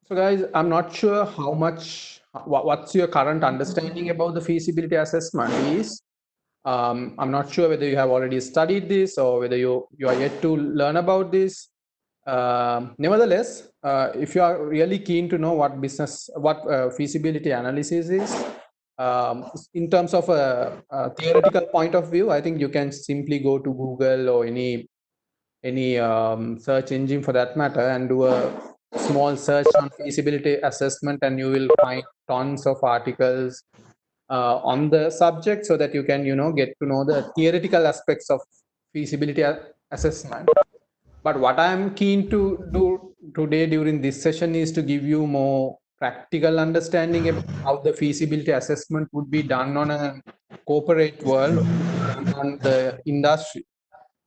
So guys, I'm not sure how much, what's your current understanding about the feasibility assessment is. I'm not sure whether you have already studied this or whether you are yet to learn about this. Nevertheless, if you are really keen to know what feasibility analysis is, in terms of a theoretical point of view, I think you can simply go to Google or any search engine for that matter and do a small search on feasibility assessment, and you will find tons of articles on the subject, so that you can get to know the theoretical aspects of feasibility assessment. But what I am keen to do today during this session is to give you more practical understanding about how the feasibility assessment would be done on a corporate world, done on the industry.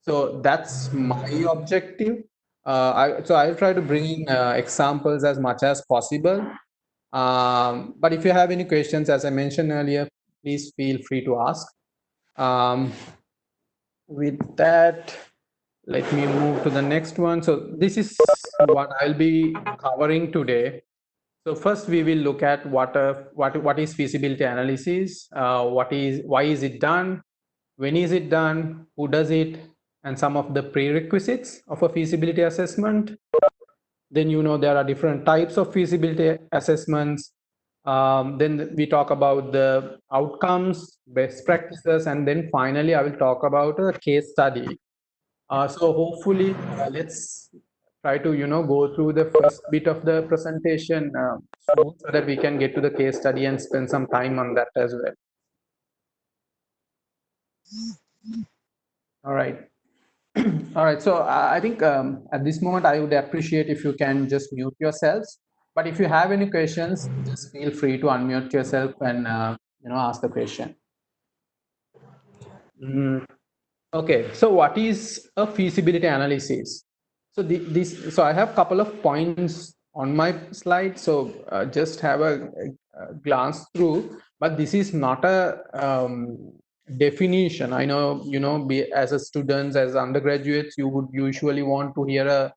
So that's my objective. So I'll try to bring in examples as much as possible. But if you have any questions, as I mentioned earlier, please feel free to ask. With that, let me move to the next one. So this is what I'll be covering today. So first we will look at what is feasibility analysis, why is it done, when is it done, who does it, and some of the prerequisites of a feasibility assessment. Then there are different types of feasibility assessments. Then we talk about the outcomes, best practices, and then finally I will talk about a case study. So hopefully, let's try to go through the first bit of the presentation so that we can get to the case study and spend some time on that as well. All right. All right. So I think at this moment I would appreciate if you can just mute yourselves. But if you have any questions, just feel free to unmute yourself and ask the question. Okay, so what is a feasibility analysis? So so I have a couple of points on my slide. So just have a glance through. But this is not a definition. I know as a students, as undergraduates, you would usually want to hear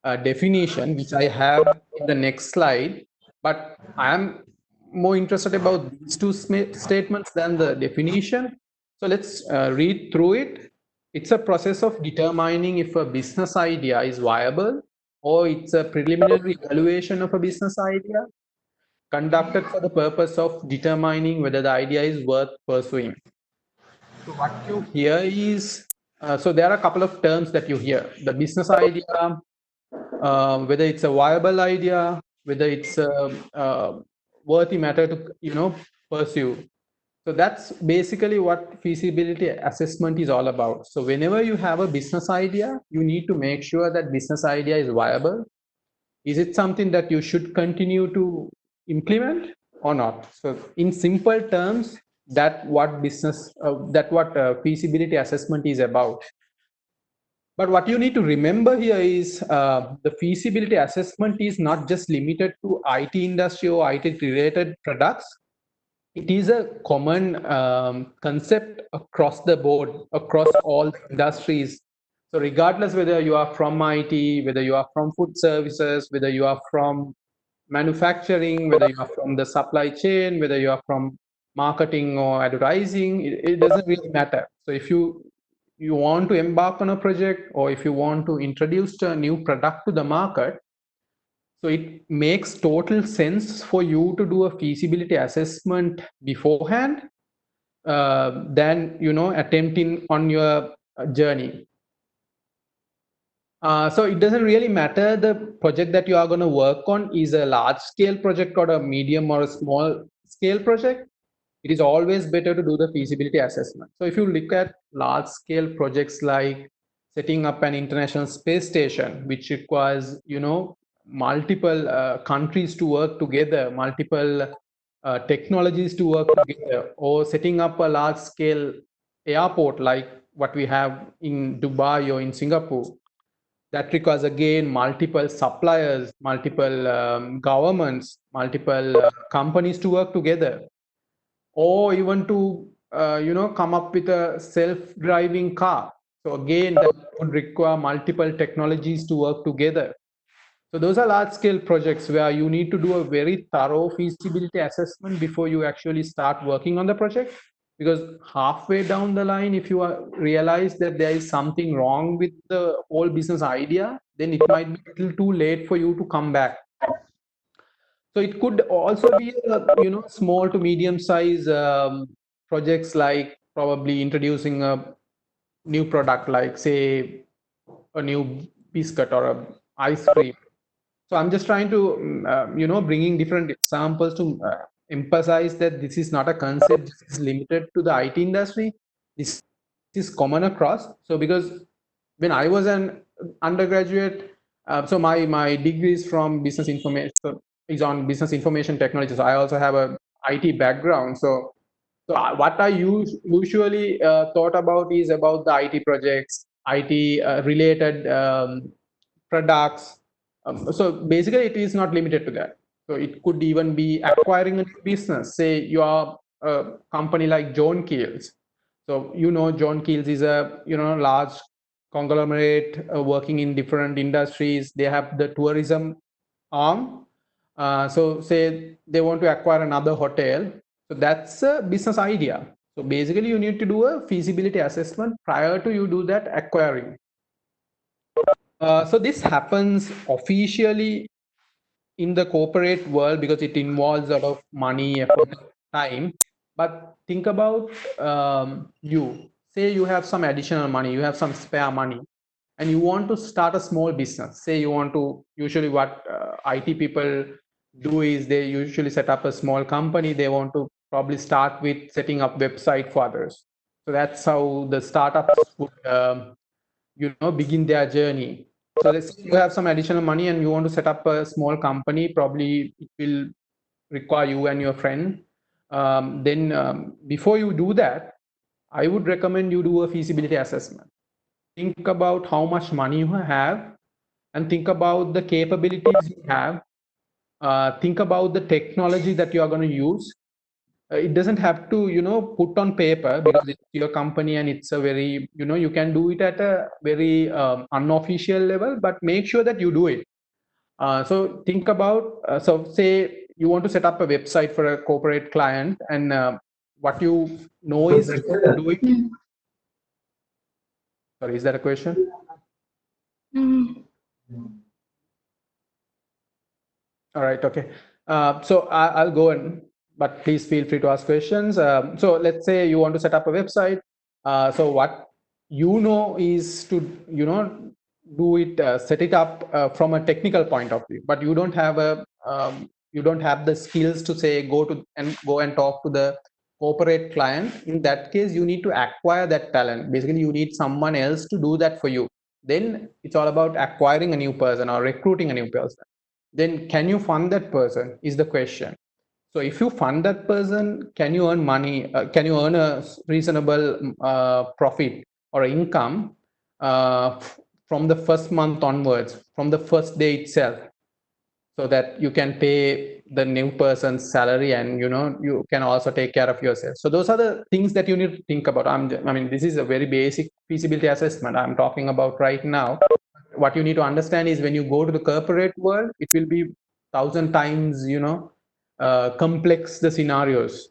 a definition, which I have in the next slide. But I am more interested about these two statements than the definition. So let's read through it. It's a process of determining if a business idea is viable, or it's a preliminary evaluation of a business idea conducted for the purpose of determining whether the idea is worth pursuing. So what you hear is, so there are a couple of terms that you hear: the business idea, whether it's a viable idea, whether it's a worthy matter to pursue. So that's basically what feasibility assessment is all about. So whenever you have a business idea, you need to make sure that business idea is viable. Is it something that you should continue to implement or not? So in simple terms, that what feasibility assessment is about. But what you need to remember here is the feasibility assessment is not just limited to IT industry or IT related products. It is a common concept across the board, across all industries. So regardless whether you are from IT, whether you are from food services, whether you are from manufacturing, whether you are from the supply chain, whether you are from marketing or advertising, it doesn't really matter. So if you want to embark on a project, or if you want to introduce a new product to the market, so it makes total sense for you to do a feasibility assessment beforehand than attempting on your journey. So it doesn't really matter the project that you are going to work on is a large scale project or a medium or a small scale project. It is always better to do the feasibility assessment. So if you look at large scale projects like setting up an international space station, which requires multiple countries to work together, multiple technologies to work together, or setting up a large scale airport like what we have in Dubai or in Singapore, that requires again multiple suppliers, multiple governments, multiple companies to work together, or even to come up with a self-driving car. So again, that would require multiple technologies to work together. So those are large scale projects where you need to do a very thorough feasibility assessment before you actually start working on the project. Because halfway down the line, if you realize that there is something wrong with the whole business idea, then it might be a little too late for you to come back. So it could also be small to medium size projects, like probably introducing a new product, like say a new biscuit or a ice cream. So I'm just trying to bringing different examples to emphasize that this is not a concept this is limited to the IT industry. This is common across. So because when I was an undergraduate, so my degree is from business information, so is on business information technology. So I also have a IT background. So what I usually thought about is about the IT projects, IT related products. So basically, it is not limited to that. So it could even be acquiring a new business. Say you are a company like John Keels. So John Keels is a large conglomerate working in different industries. They have the tourism arm. So say they want to acquire another hotel. So that's a business idea. So basically, you need to do a feasibility assessment prior to you do that acquiring. So this happens officially in the corporate world because it involves a lot of money, effort, time. But think about you. Say you have some additional money, you have some spare money, and you want to start a small business. Say you want to, usually what IT people do is they usually set up a small company. They want to probably start with setting up website for others. So that's how the startups would begin their journey. So let's say you have some additional money and you want to set up a small company. Probably it will require you and your friend. Then before you do that, I would recommend you do a feasibility assessment. Think about how much money you have and think about the capabilities you have. Think about the technology that you are going to use. It doesn't have to put on paper because it's your company and it's a very you can do it at a very unofficial level, but make sure that you do it. So think about, so say you want to set up a website for a corporate client, and what you know is do it. Sorry, is that a question? All right, okay. So I'll go in, but please feel free to ask questions. So let's say you want to set up a website. So what is to do it, set it up from a technical point of view, but you don't have the skills to say go and talk to the corporate client. In that case, you need to acquire that talent. Basically, you need someone else to do that for you. Then it's all about acquiring a new person or recruiting a new person. Then can you fund that person is the question. So if you fund that person, can you earn money? Can you earn a reasonable profit or income from the first month onwards, from the first day itself, so that you can pay the new person's salary and you can also take care of yourself. So those are the things that you need to think about. This is a very basic feasibility assessment I'm talking about right now. What you need to understand is when you go to the corporate world, it will be 1,000 times complex the scenarios.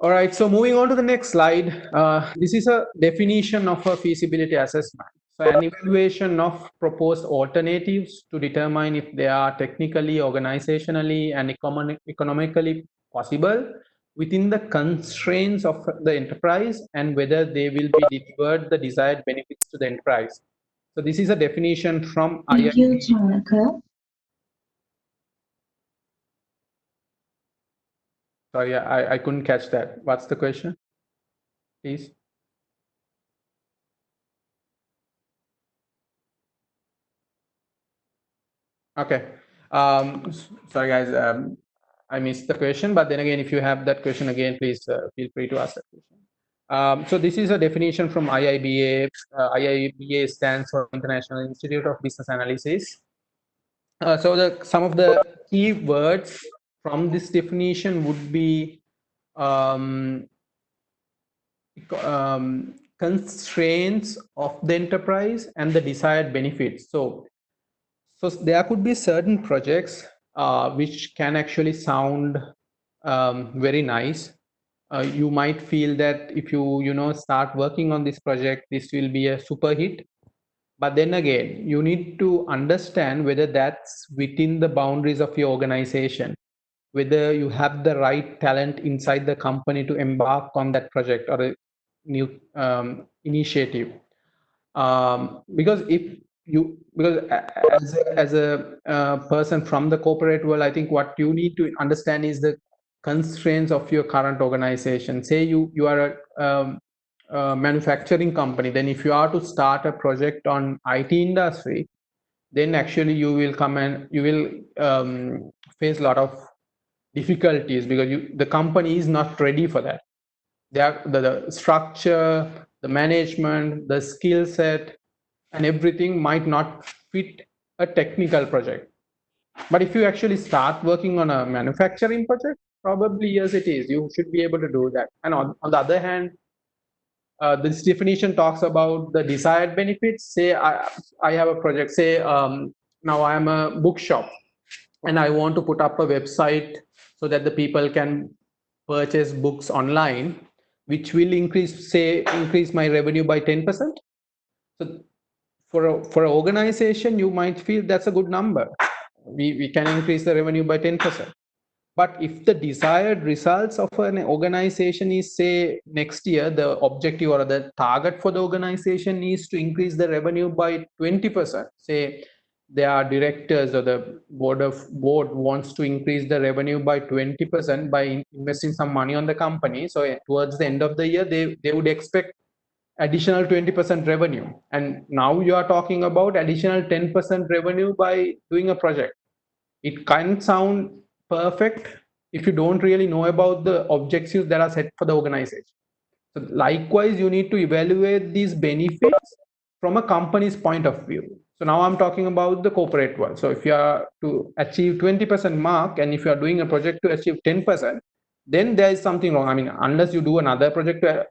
All right, so moving on to the next slide. This is a definition of a feasibility assessment. So an evaluation of proposed alternatives to determine if they are technically, organizationally, and economically possible within the constraints of the enterprise, and whether they will be delivered the desired benefits to the enterprise. So this is a definition from Thank you, Chanaka. Sorry, I couldn't catch that. What's the question, please? Okay. Sorry, guys. I missed the question, but then again, if you have that question again, please feel free to ask that question. So this is a definition from IIBA. IIBA stands for International Institute of Business Analysis. So some of the key words from this definition would be constraints of the enterprise and the desired benefits. So So there could be certain projects which can actually sound very nice. You might feel that if you start working on this project, this will be a super hit. But then again, you need to understand whether that's within the boundaries of your organization, whether you have the right talent inside the company to embark on that project or a new initiative. Because if you because as a person from the corporate world, I think what you need to understand is the constraints of your current organization. Say you are a manufacturing company, then if you are to start a project on IT industry, then actually you will come and you will face a lot of difficulties because the company is not ready for that. The structure, the management, the skill set, and everything might not fit a technical project. But if you actually start working on a manufacturing project, probably yes, it is. You should be able to do that. And on the other hand, this definition talks about the desired benefits. Say I have a project. Say now I am a bookshop and I want to put up a website so that the people can purchase books online, which will increase my revenue by 10%. So for an organization, you might feel that's a good number. We can increase the revenue by 10%. But if the desired results of an organization is, say, next year, the objective or the target for the organization is to increase the revenue by 20%. Say their directors or the board wants to increase the revenue by 20% by investing some money on the company. So towards the end of the year, they would expect additional 20% revenue. And now you are talking about additional 10% revenue by doing a project. It can sound perfect if you don't really know about the objectives that are set for the organization. So likewise, you need to evaluate these benefits from a company's point of view. So now I'm talking about the corporate world. So if you are to achieve 20% mark, and if you are doing a project to achieve 10%, then there is something wrong. I mean, unless you do another project to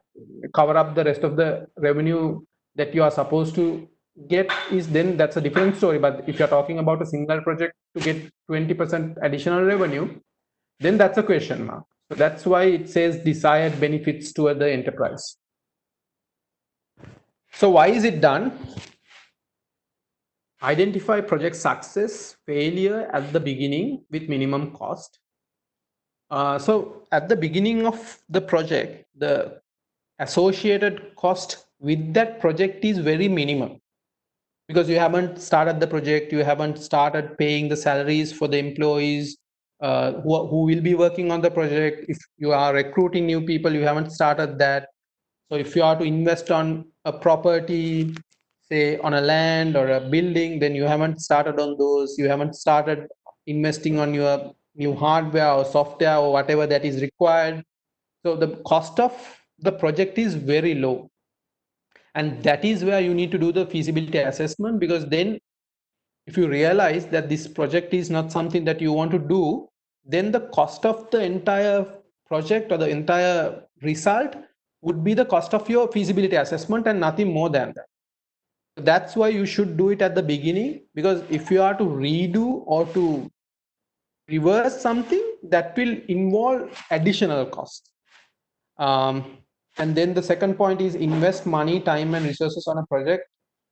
cover up the rest of the revenue that you are supposed to get, is then that's a different story. But if you're talking about a single project to get 20% additional revenue, then that's a question mark. So that's why it says desired benefits toward the enterprise. So why is it done? Identify project success, failure at the beginning with minimum cost. So at the beginning of the project, the associated cost with that project is very minimum, because you haven't started the project, you haven't started paying the salaries for the employees who will be working on the project. If you are recruiting new people, you haven't started that. So if you are to invest on a property, say on a land or a building, then you haven't started on those. You haven't started investing on your new hardware or software or whatever that is required. So the cost of the project is very low. And that is where you need to do the feasibility assessment, because then if you realize that this project is not something that you want to do, then the cost of the entire project or the entire result would be the cost of your feasibility assessment and nothing more than that. That's why you should do it at the beginning, because if you are to redo or to reverse something, that will involve additional costs. And then the second point is invest money, time, and resources on a project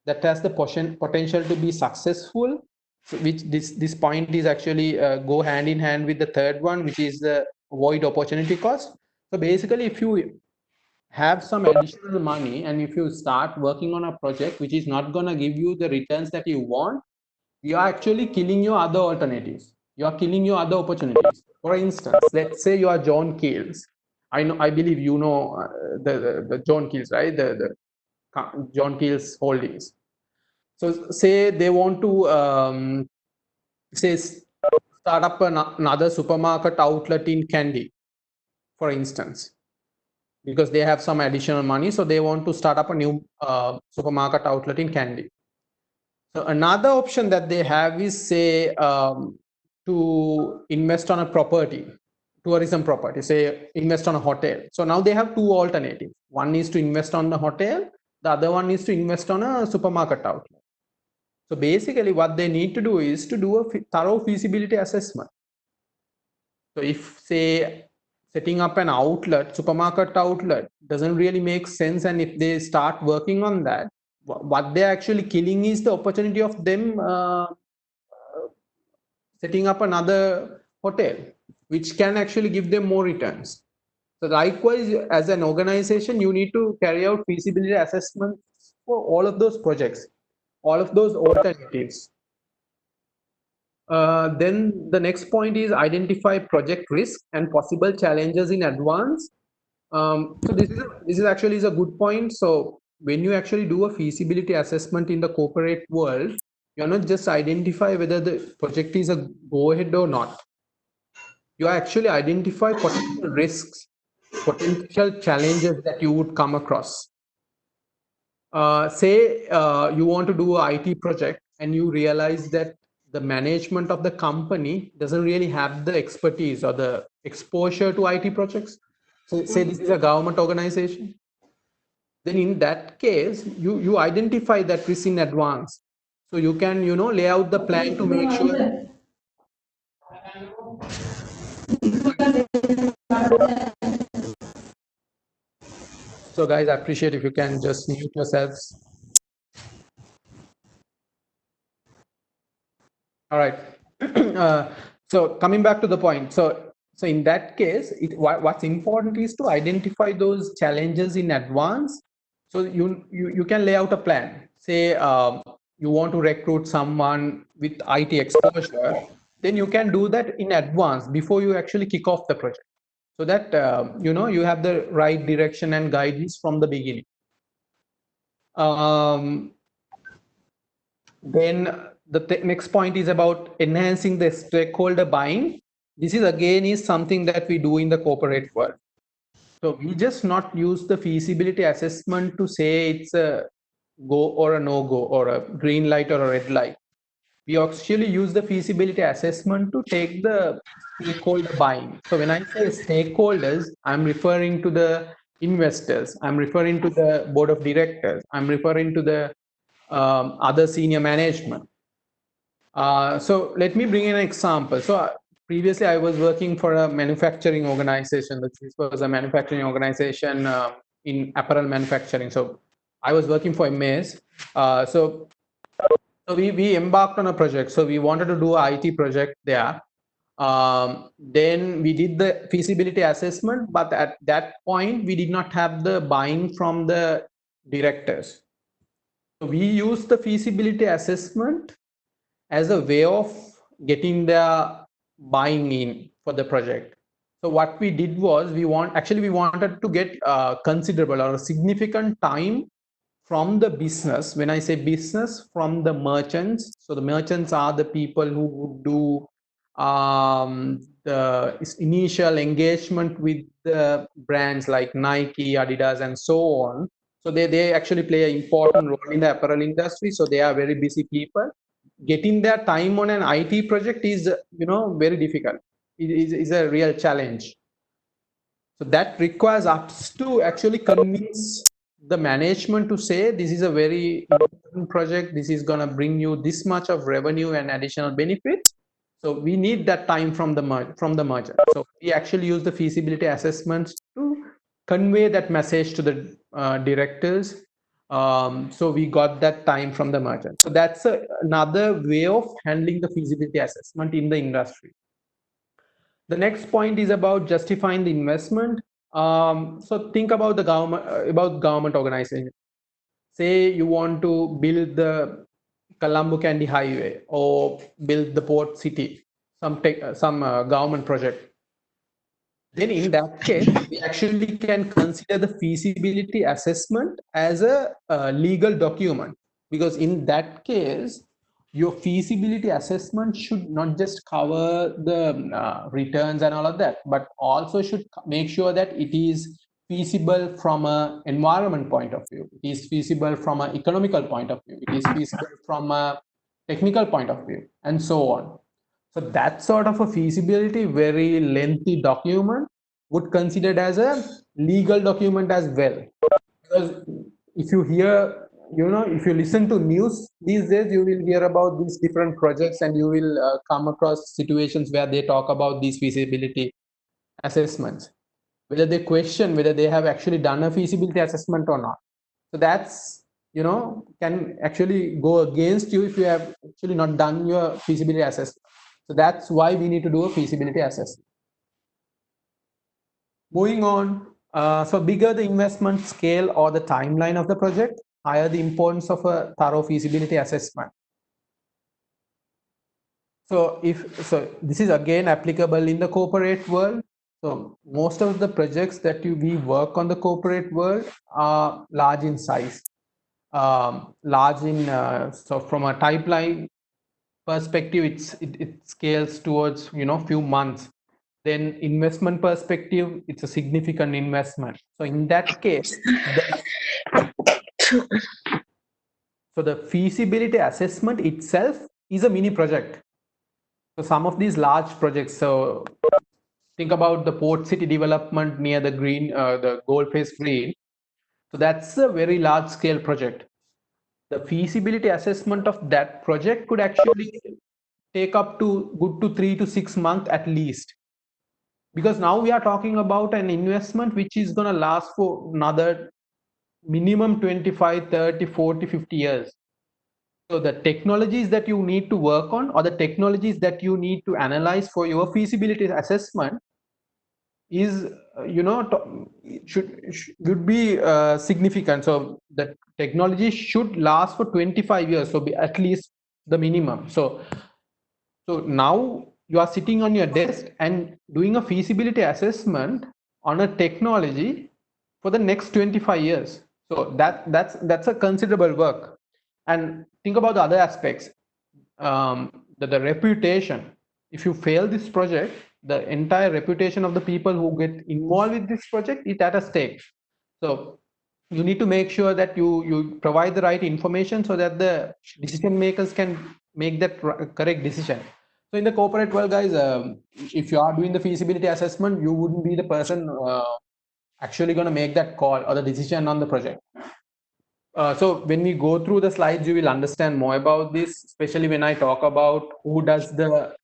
that has the potential to be successful. So which this point is actually go hand in hand with the third one, which is the avoid opportunity cost. So basically, if you have some additional money and if you start working on a project which is not going to give you the returns that you want, you are actually killing your other alternatives. You are killing your other opportunities. For instance, let's say you are John Keels. I believe you know the John Keels, right? The John Keels Holdings. So say they want to say start up another supermarket outlet in Kandy, for instance, because they have some additional money, so they want to start up a new supermarket outlet in Kandy. So another option that they have is, say, to invest on a property, tourism property, say invest on a hotel. So now they have two alternatives. One is to invest on the hotel, the other one is to invest on a supermarket outlet. So basically what they need to do is to do a thorough feasibility assessment. So if say setting up an outlet, supermarket outlet doesn't really make sense, and if they start working on that, what they're actually killing is the opportunity of them setting up another hotel, which can actually give them more returns. So likewise, as an organization, you need to carry out feasibility assessments for all of those projects, all of those alternatives. Then the next point is identify project risk and possible challenges in advance. So this is actually is a good point. So when you actually do a feasibility assessment in the corporate world, you're not just identify whether the project is a go ahead or not. You actually identify potential risks, potential challenges that you would come across. Say you want to do an IT project and you realize that the management of the company doesn't really have the expertise or the exposure to IT projects. So say this is a government organization. Then in that case, you identify that risk in advance. So you can, lay out the plan to make sure that. So guys, I appreciate if you can just mute yourselves. All right. So coming back to the point. So in that case, what's important is to identify those challenges in advance. So you can lay out a plan. Say you want to recruit someone with IT exposure, then you can do that in advance before you actually kick off the project, so that you have the right direction and guidance from the beginning. Then the next point is about enhancing the stakeholder buying. This is again is something that we do in the corporate world. So we just not use the feasibility assessment to say it's a go or a no go or a green light or a red light. We actually use the feasibility assessment to take the stakeholder buying. So when I say stakeholders, I'm referring to the investors, I'm referring to the board of directors, I'm referring to the other senior management. So let me bring in an example. So previously I was working for a manufacturing organization. This was a manufacturing organization in apparel manufacturing. So I was working for MAS. So we embarked on a project. So we wanted to do an IT project there. Then we did the feasibility assessment, but at that point we did not have the buying from the directors. So we used the feasibility assessment as a way of getting the buying in for the project. So what we did was we wanted to get considerable or a significant time from the business. When I say business, from the merchants. So the merchants are the people who would do the initial engagement with the brands like Nike, Adidas, and so on. So they actually play an important role in the apparel industry. So they are very busy people. Getting their time on an IT project is, very difficult. It is a real challenge. So that requires us to actually convince the management to say this is a very important project. This is going to bring you this much of revenue and additional benefits. So we need that time from the merchant. So we actually use the feasibility assessments to convey that message to the directors. So we got that time from the merchant. So that's another way of handling the feasibility assessment in the industry. The next point is about justifying the investment. So think about the government organization. Say you want to build the Colombo Candy Highway or build the port city, some government project. Then in that case, we actually can consider the feasibility assessment as a legal document, because in that case, your feasibility assessment should not just cover the returns and all of that, but also should make sure that it is feasible from an environment point of view, it is feasible from an economical point of view, it is feasible from a technical point of view, and so on. So that sort of a feasibility, very lengthy document, would considered as a legal document as well. Because if you hear if you listen to news these days, you will hear about these different projects, and you will come across situations where they talk about these feasibility assessments, whether they question whether they have actually done a feasibility assessment or not. So that's, can actually go against you if you have actually not done your feasibility assessment. So that's why we need to do a feasibility assessment. Moving on, so bigger the investment scale or the timeline of the project, higher the importance of a thorough feasibility assessment. So this is again applicable in the corporate world. So most of the projects that we work on the corporate world are large in size, large in so from a pipeline perspective, it scales towards few months. Then investment perspective, it's a significant investment. So in that case, so the feasibility assessment itself is a mini project. So some of these large projects, so think about the port city development near the the Goldface Green. So that's a very large scale project. The feasibility assessment of that project could actually take up to 3 to 6 months at least, because now we are talking about an investment which is going to last for another minimum 25, 30, 40, 50 years. So the technologies that you need to work on, or the technologies that you need to analyze for your feasibility assessment, is should be significant. So the technology should last for 25 years, so be at least the minimum. So now you are sitting on your desk and doing a feasibility assessment on a technology for the next 25 years. So that's a considerable work. And think about the other aspects. The reputation. If you fail this project, the entire reputation of the people who get involved with this project is at a stake. So you need to make sure that you provide the right information so that the decision makers can make that correct decision. So in the corporate world, guys, if you are doing the feasibility assessment, you wouldn't be the person actually going to make that call or the decision on the project. So when we go through the slides, you will understand more about this, especially when I talk about who does the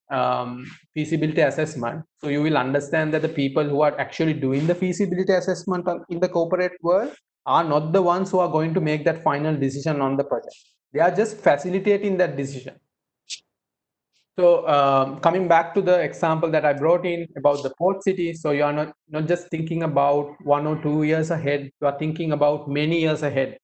feasibility assessment. So you will understand that the people who are actually doing the feasibility assessment in the corporate world are not the ones who are going to make that final decision on the project. They are just facilitating that decision. So coming back to the example that I brought in about the port city, so you are not just thinking about 1 or 2 years ahead, you are thinking about many years ahead.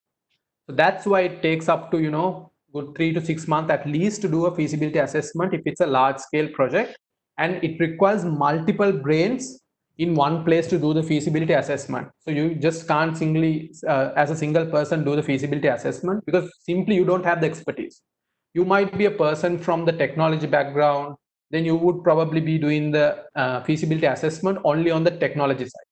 So that's why it takes up to good 3 to 6 months at least to do a feasibility assessment if it's a large scale project, and it requires multiple brains in one place to do the feasibility assessment. So you just can't singly as a single person do the feasibility assessment, because simply you don't have the expertise. You might be a person from the technology background, then you would probably be doing the feasibility assessment only on the technology side.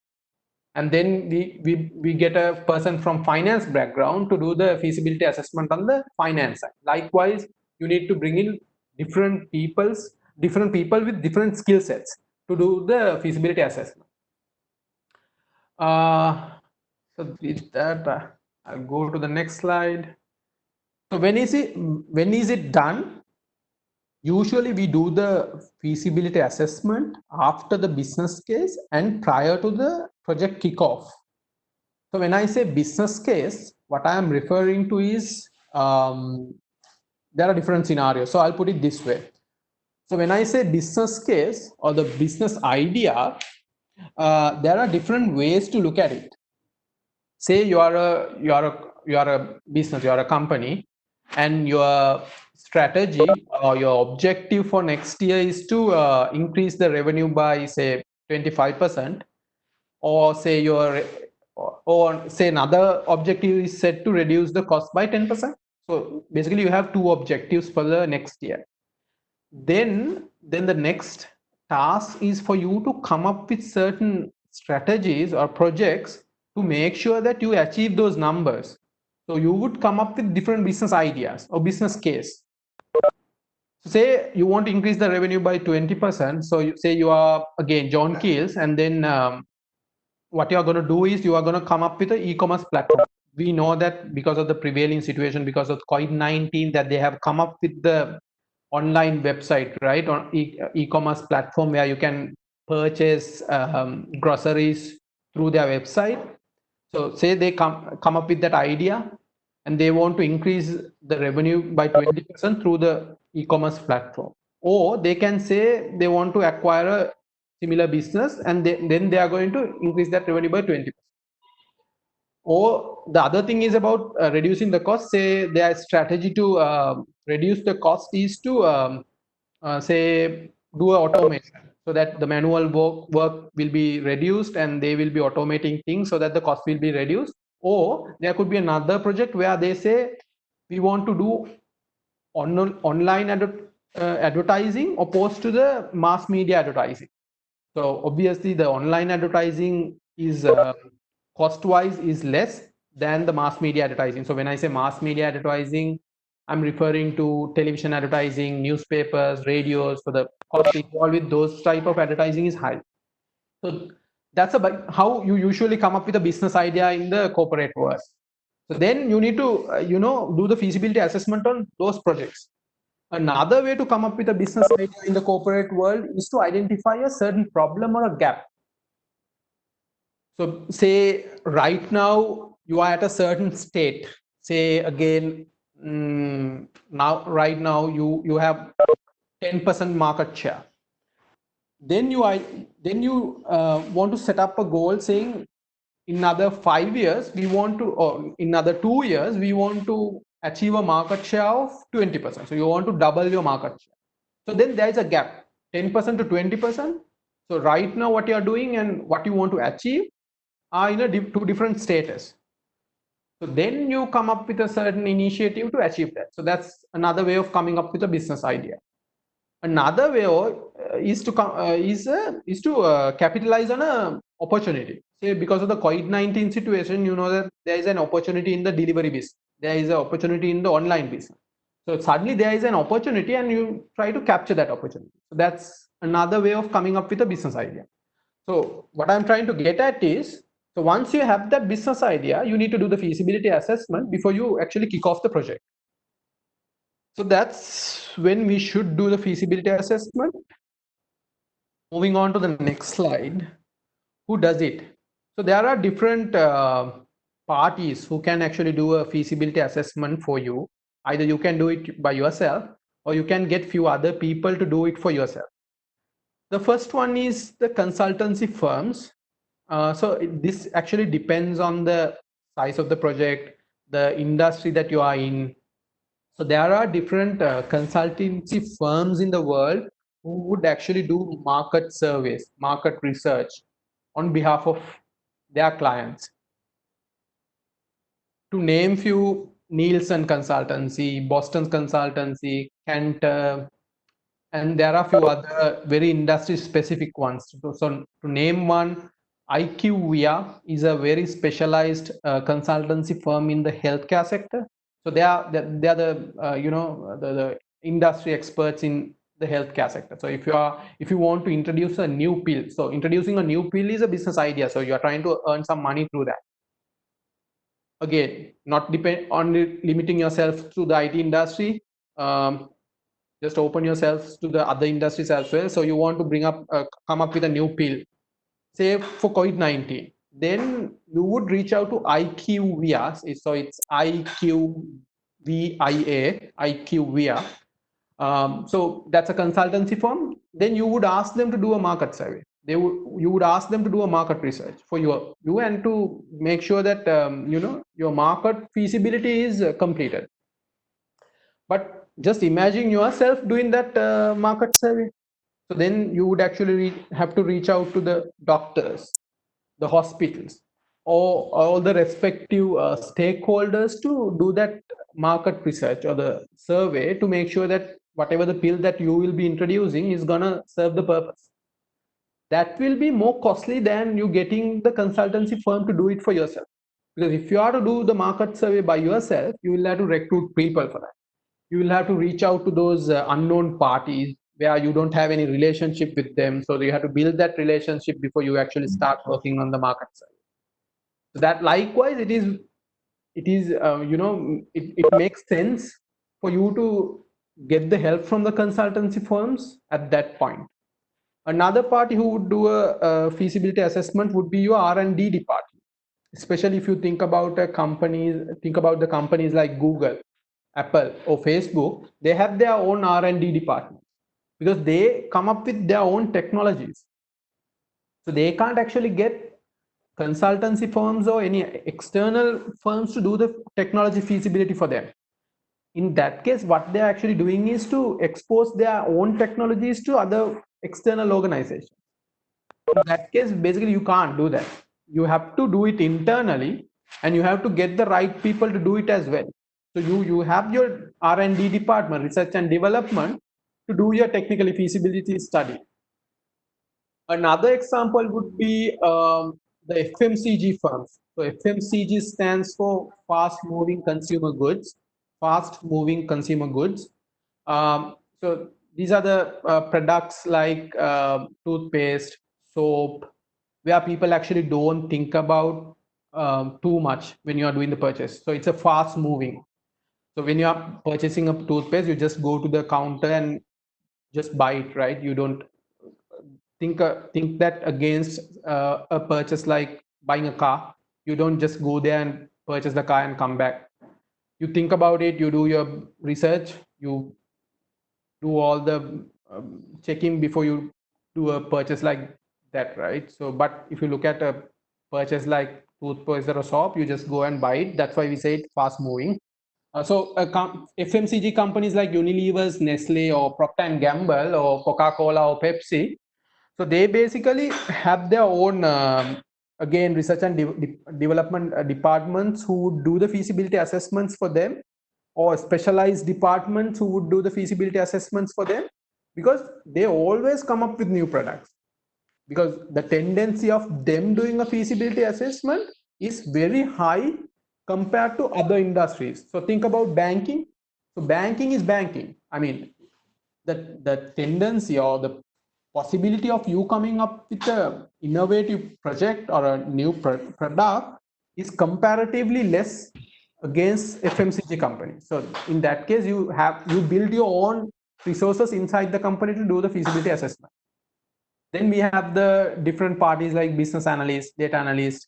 And then we get a person from finance background to do the feasibility assessment on the finance side. Likewise, you need to bring in different people with different skill sets to do the feasibility assessment. So with that, I'll go to the next slide. So when is it done? Usually we do the feasibility assessment after the business case and prior to the project kickoff. So when I say business case, what I am referring to is there are different scenarios. So I'll put it this way. So when I say business case or the business idea, there are different ways to look at it. Say you are a business, you are a company, and your strategy or your objective for next year is to increase the revenue by say 25%, or say or say another objective is set to reduce the cost by 10%. So basically you have two objectives for the next year. Then the next task is for you to come up with certain strategies or projects to make sure that you achieve those numbers. So you would come up with different business ideas or business case. So say you want to increase the revenue by 20%. So you say you are again John Keels, and then what you are going to do is you are going to come up with an e-commerce platform. we know that because of the prevailing situation, because of COVID-19, that they have come up with the online website, right, on e-commerce platform where you can purchase groceries through their website. So say they come up with that idea and they want to increase the revenue by 20% through the e-commerce platform, or they can say they want to acquire a similar business and then they are going to increase that revenue by 20%. Or the other thing is about reducing the cost. Say their strategy to reduce the cost is to say do a automation, so that the manual work will be reduced and they will be automating things so that the cost will be reduced. Or there could be another project where they say we want to do online advertising opposed to the mass media advertising. So obviously the online advertising is cost wise is less than the mass media advertising. So when I say mass media advertising, I'm referring to television advertising, newspapers, radios. So the cost involved with those type of advertising is high. So that's about how you usually come up with a business idea in the corporate world. So then you need to do the feasibility assessment on those projects. Another way to come up with a business idea in the corporate world is to identify a certain problem or a gap. So say right now you are at a certain state. Say again, right now you have 10% market share. Then you want to set up a goal saying in another 5 years we want to, or in another 2 years we want to achieve a market share of 20%. So you want to double your market share. So then there is a gap, 10% to 20%. So right now what you are doing and what you want to achieve are in two different status. So then you come up with a certain initiative to achieve that. So that's another way of coming up with a business idea. Another way is to capitalize on a opportunity. Say because of the COVID-19 situation, you know that there is an opportunity in the delivery business. There is an opportunity in the online business. So suddenly there is an opportunity and you try to capture that opportunity. So that's another way of coming up with a business idea. So what I'm trying to get at is, so once you have that business idea, you need to do the feasibility assessment before you actually kick off the project. So that's when we should do the feasibility assessment. Moving on to the next slide. Who does it? So there are different parties who can actually do a feasibility assessment for you. Either you can do it by yourself or you can get few other people to do it for yourself. The first one is the consultancy firms. So this actually depends on the size of the project, the industry that you are in. So there are different consultancy firms in the world who would actually do market surveys, market research on behalf of their clients. To name few, Nielsen Consultancy, Boston Consultancy, Cantor, and there are few other very industry specific ones. So to name one, IQVIA is a very specialized consultancy firm in the healthcare sector. So they are the the industry experts in the healthcare sector. So if you want to introduce a new pill, so introducing a new pill is a business idea. So you are trying to earn some money through that. Again, not depend on limiting yourself to the IT industry. Just open yourselves to the other industries as well. So you want to come up with a new pill, say for COVID-19, then you would reach out to IQVIA. So it's IQVIA. So that's a consultancy firm. Then you would ask them to do a market survey. You would ask them to do a market research for you and to make sure that your market feasibility is completed. But just imagine yourself doing that market survey. So then you would actually have to reach out to the doctors, the hospitals, or all the respective stakeholders to do that market research or the survey to make sure that whatever the pill that you will be introducing is going to serve the purpose. That will be more costly than you getting the consultancy firm to do it for yourself. Because if you are to do the market survey by yourself, you will have to recruit people for that. You will have to reach out to those unknown parties where you don't have any relationship with them. So you have to build that relationship before you actually start working on the market side. So that likewise, it is, it makes sense for you to get the help from the consultancy firms at that point. Another party who would do a feasibility assessment would be your R&D department, especially if you think about a company, think about the companies like Google, Apple, or Facebook. They have their own R&D department because they come up with their own technologies. So they can't actually get consultancy firms or any external firms to do the technology feasibility for them. In that case, what they're actually doing is to expose their own technologies to other external organizations. In that case, basically, you can't do that. You have to do it internally, and you have to get the right people to do it as well. So you have your R&D department, research and development, to do your technical feasibility study. Another example would be the FMCG firms. So FMCG stands for fast moving consumer goods. Fast moving consumer goods. So these are the products like toothpaste, soap, where people actually don't think about too much when you are doing the purchase. So it's a fast moving. So when you are purchasing a toothpaste, you just go to the counter and just buy it, right? You don't think that against a purchase like buying a car. You don't just go there and purchase the car and come back. You think about it, you do your research, you do all the checking before you do a purchase like that, right? So but if you look at a purchase like toothpaste or soap, you just go and buy it. That's why we say it fast moving. FMCG companies like Unilever's, Nestle, or Procter and Gamble, or Coca-Cola, or Pepsi, so they basically have their own, again, research and development departments who would do the feasibility assessments for them, or specialized departments who would do the feasibility assessments for them, because they always come up with new products. Because the tendency of them doing a feasibility assessment is very high compared to other industries. So think about banking. So banking is banking. I mean, the tendency or the possibility of you coming up with a innovative project or a new product is comparatively less against FMCG companies. So in that case, you build your own resources inside the company to do the feasibility assessment. Then we have the different parties like business analysts, data analysts,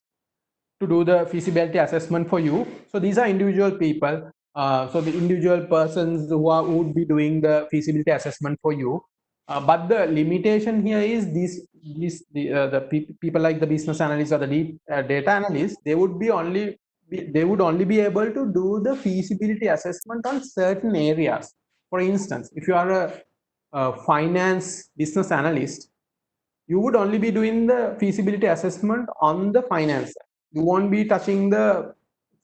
to do the feasibility assessment for you. So these are individual people. So the individual persons who would be doing the feasibility assessment for you. But the limitation here is the people like the business analysts or the data analysts, they would only be able to do the feasibility assessment on certain areas. For instance, if you are a finance business analyst, you would only be doing the feasibility assessment on the finance side. You won't be touching the,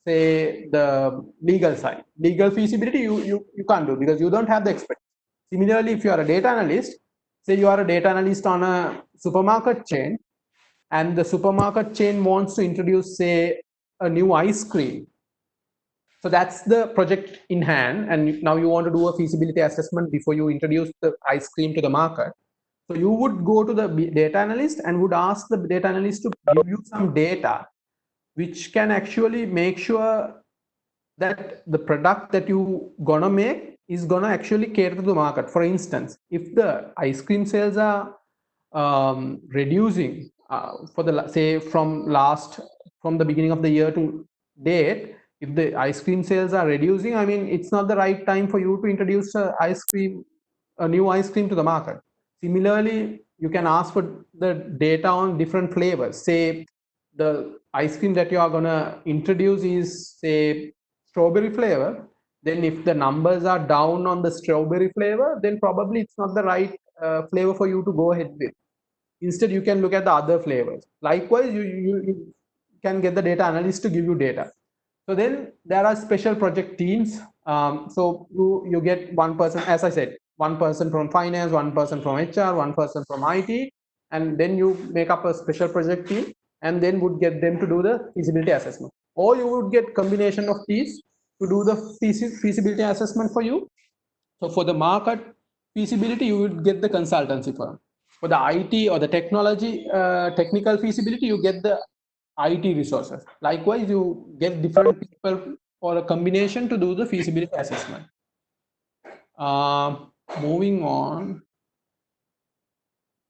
say, the legal side. Legal feasibility you can't do because you don't have the expertise. Similarly, if you are a data analyst, say you are a data analyst on a supermarket chain, and the supermarket chain wants to introduce, say, a new ice cream. So that's the project in hand, and now you want to do a feasibility assessment before you introduce the ice cream to the market. So you would go to the data analyst and would ask the data analyst to give you some data which can actually make sure that the product that you gonna make is gonna actually cater to the market. For instance, if the ice cream sales are reducing for the, say, from the beginning of the year to date, if the ice cream sales are reducing, I mean, it's not the right time for you to introduce a new ice cream to the market. Similarly, you can ask for the data on different flavors. Say the ice cream that you are going to introduce is, say, strawberry flavor. Then if the numbers are down on the strawberry flavor, then probably it's not the right flavor for you to go ahead with. Instead, you can look at the other flavors. Likewise, you can get the data analyst to give you data. So then there are special project teams. So you get one person, as I said, one person from finance, one person from HR, one person from IT, and then you make up a special project team and then would get them to do the feasibility assessment. Or you would get combination of these to do the feasibility assessment for you. So for the market feasibility, you would get the consultancy firm. For the IT or the technical feasibility, you get the IT resources. Likewise, you get different people or a combination to do the feasibility assessment. Moving on,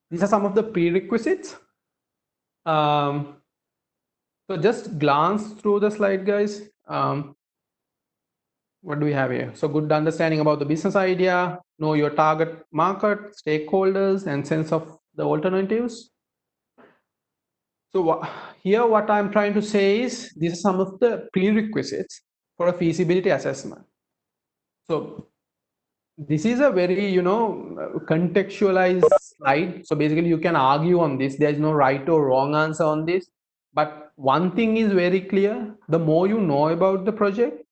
these are some of the prerequisites. So just glance through the slide, guys. What do we have here? So good understanding about the business idea, know your target market, stakeholders, and sense of the alternatives. So here what I'm trying to say is these are some of the prerequisites for a feasibility assessment. So this is a very, contextualized slide. So basically you can argue on this. There is no right or wrong answer on this. But one thing is very clear. The more you know about the project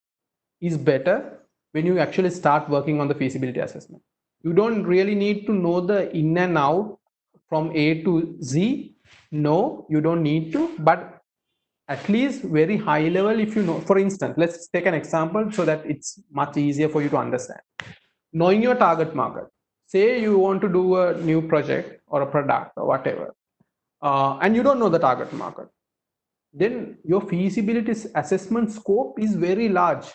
is better when you actually start working on the feasibility assessment. You don't really need to know the in and out from A to Z. No, you don't need to, but at least very high level, if you know. For instance, let's take an example so that it's much easier for you to understand. Knowing your target market. Say you want to do a new project or a product or whatever, and you don't know the target market. Then your feasibility assessment scope is very large.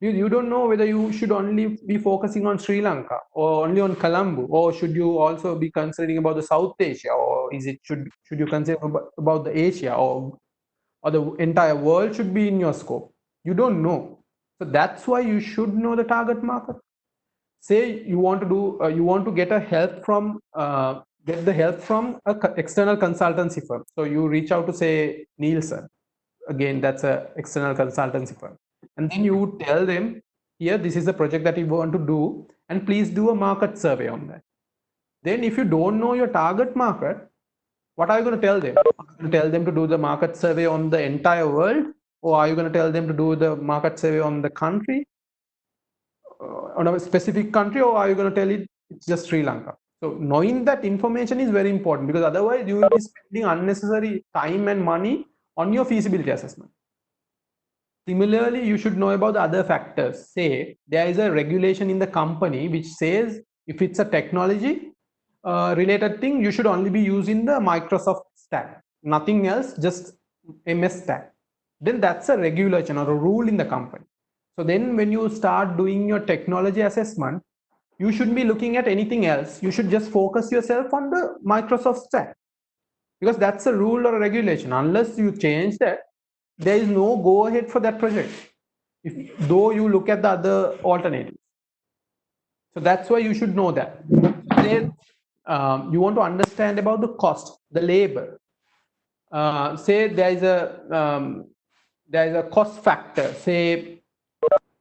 You don't know whether you should only be focusing on Sri Lanka or only on Colombo, or should you also be considering about the South Asia, or should you consider about the Asia, or the entire world should be in your scope? You don't know. So that's why you should know the target market. Say you want to do you want to get a help from get the help from a external consultancy firm. So you reach out to, say, Nielsen. Again, that's a external consultancy firm, and then you would tell them, here, this is the project that you want to do, and please do a market survey on that. Then if you don't know your target market, what are you going to tell them? Are you going to tell them to do the market survey on the entire world, or are you going to tell them to do the market survey on the country, on a specific country, or are you going to tell it's just Sri Lanka? So knowing that information is very important, because otherwise you will be spending unnecessary time and money on your feasibility assessment. Similarly, you should know about the other factors. Say there is a regulation in the company which says if it's a technology related thing, you should only be using the Microsoft stack, nothing else, just MS stack. Then that's a regulation or a rule in the company. So then when you start doing your technology assessment, you shouldn't be looking at anything else. You should just focus yourself on the Microsoft stack, because that's a rule or a regulation. Unless you change that, there is no go ahead for that project, though you look at the other alternatives. So that's why you should know that. Then you want to understand about the cost, the labor. Say there is a cost factor. Say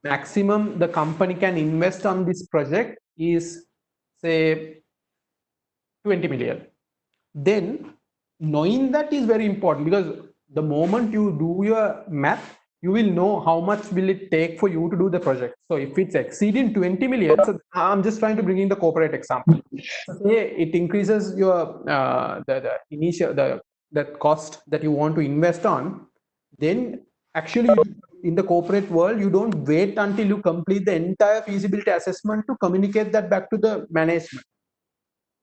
maximum the company can invest on this project is, say, 20 million. Then knowing that is very important, because the moment you do your math, you will know how much will it take for you to do the project. So if it's exceeding 20 million, so I'm just trying to bring in the corporate example. So say it increases your the initial that cost that you want to invest on, then actually in the corporate world, you don't wait until you complete the entire feasibility assessment to communicate that back to the management.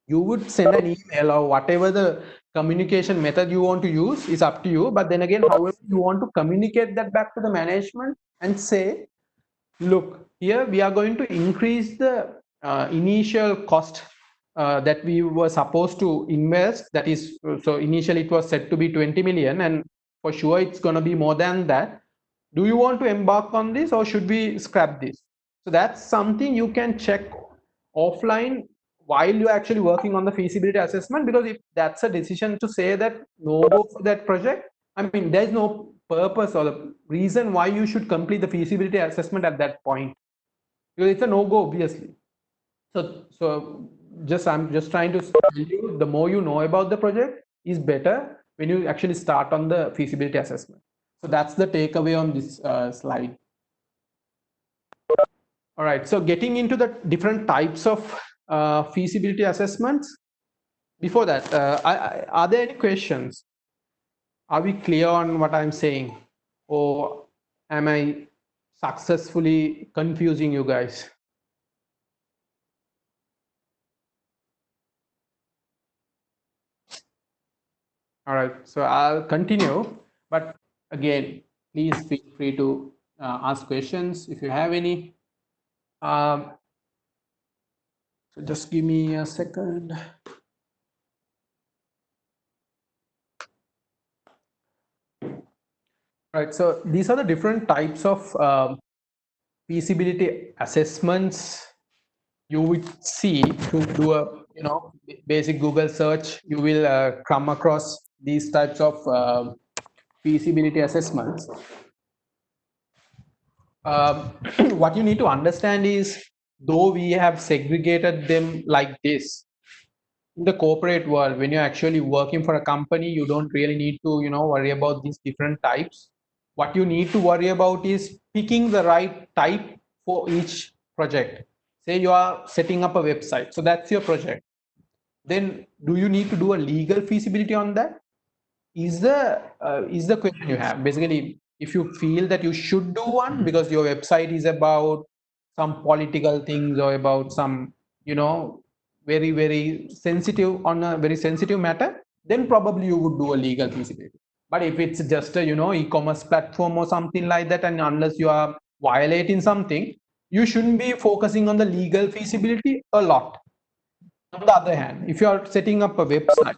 You would send an email, or whatever the communication method you want to use is up to you. But then again, however you want to communicate that back to the management and say, look, here we are going to increase the initial cost that we were supposed to invest. That is, so initially it was said to be 20 million, and for sure it's going to be more than that. Do you want to embark on this, or should we scrap this? So that's something you can check offline while you're actually working on the feasibility assessment, because if that's a decision to say that no go for that project, I mean, there's no purpose or the reason why you should complete the feasibility assessment at that point, because it's a no go, obviously. So I'm just trying to tell you, the more you know about the project is better when you actually start on the feasibility assessment. So that's the takeaway on this slide. All right, so getting into the different types of feasibility assessments. Before that, are there any questions? Are we clear on what I'm saying, or am I successfully confusing you guys? All right, so I'll continue, but again, please feel free to ask questions if you have any. So just give me a second. Right. So these are the different types of feasibility assessments you would see to do a basic Google search. You will come across these types of feasibility assessments. What you need to understand is, though we have segregated them like this, in the corporate world, when you're actually working for a company, you don't really need to worry about these different types. What you need to worry about is picking the right type for each project. Say you are setting up a website, so that's your project. Then do you need to do a legal feasibility on that? Is the question you have. Basically, if you feel that you should do one because your website is about some political things or about some very very sensitive, on a very sensitive matter, then probably you would do a legal feasibility. But if it's just a e-commerce platform or something like that, and unless you are violating something, you shouldn't be focusing on the legal feasibility a lot. On the other hand, if you are setting up a website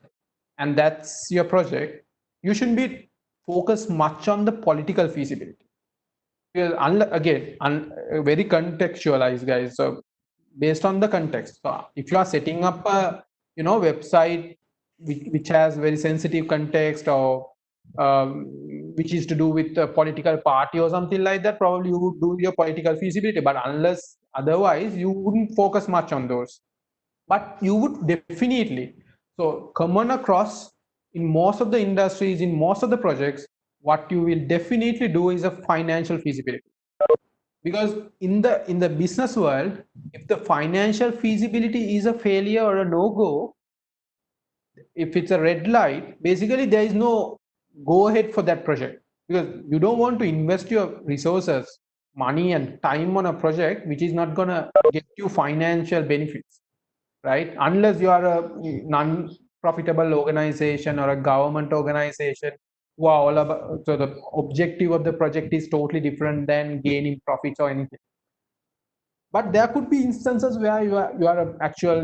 and that's your project, you shouldn't be focused much on the political feasibility. Because again, very contextualized, guys. So based on the context. So if you are setting up a website which has very sensitive context, or um, which is to do with a political party or something like that, probably you would do your political feasibility. But unless otherwise, you wouldn't focus much on those. But you would definitely, so common across in most of the industries, in most of the projects, what you will definitely do is a financial feasibility. Because in the business world, if the financial feasibility is a failure or a no-go, if it's a red light, basically there is no go ahead for that project, because you don't want to invest your resources, money and time on a project which is not going to get you financial benefits, right? Unless you are a non-profitable organization or a government organization who are all about, so the objective of the project is totally different than gaining profits or anything. But there could be instances where you are an actual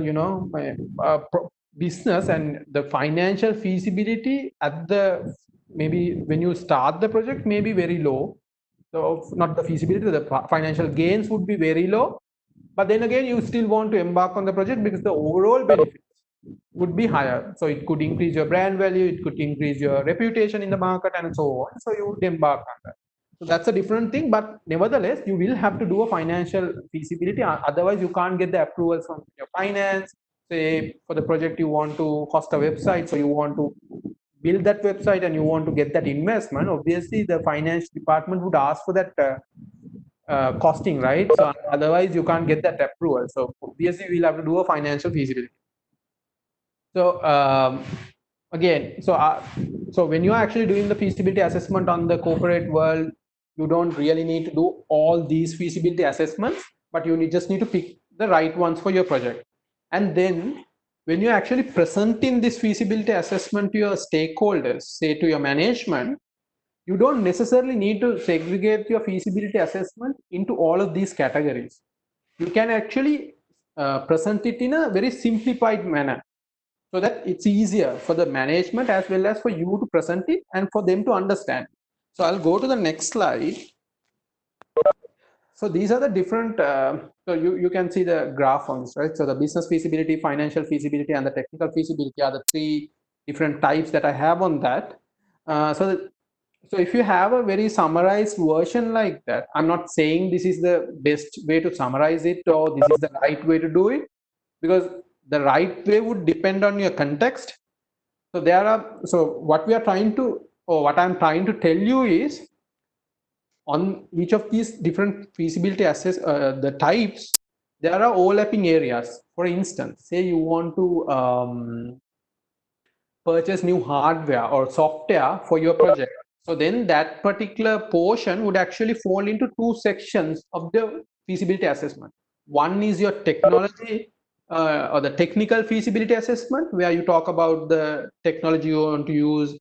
business, and the financial feasibility at the, maybe when you start the project, may be very low. So not the feasibility, the financial gains would be very low. But then again, you still want to embark on the project because the overall benefits would be higher. So it could increase your brand value, it could increase your reputation in the market, and so on. So you would embark on that. So that's a different thing, but nevertheless, you will have to do a financial feasibility. Otherwise, you can't get the approvals from your finance. Say for the project, you want to host a website, so you want to build that website and you want to get that investment. Obviously, the finance department would ask for that costing, right? So otherwise, you can't get that approval. So obviously, we'll have to do a financial feasibility. So again, so when you're actually doing the feasibility assessment on the corporate world, you don't really need to do all these feasibility assessments, but you just need to pick the right ones for your project. And then when you're actually presenting this feasibility assessment to your stakeholders, say to your management, you don't necessarily need to segregate your feasibility assessment into all of these categories. You can actually present it in a very simplified manner, so that it's easier for the management as well as for you to present it and for them to understand. So I'll go to the next slide. So these are the different, so you can see the graph on this, right? So the business feasibility, financial feasibility, and the technical feasibility are the three different types that I have on that. So if you have a very summarized version like that, I'm not saying this is the best way to summarize it or this is the right way to do it, because the right way would depend on your context. So what we are trying to, or what I'm trying to tell you is, on each of these different feasibility the types, there are overlapping areas. For instance, say you want to purchase new hardware or software for your project. So then that particular portion would actually fall into two sections of the feasibility assessment. One is your technology or the technical feasibility assessment, where you talk about the technology you want to use,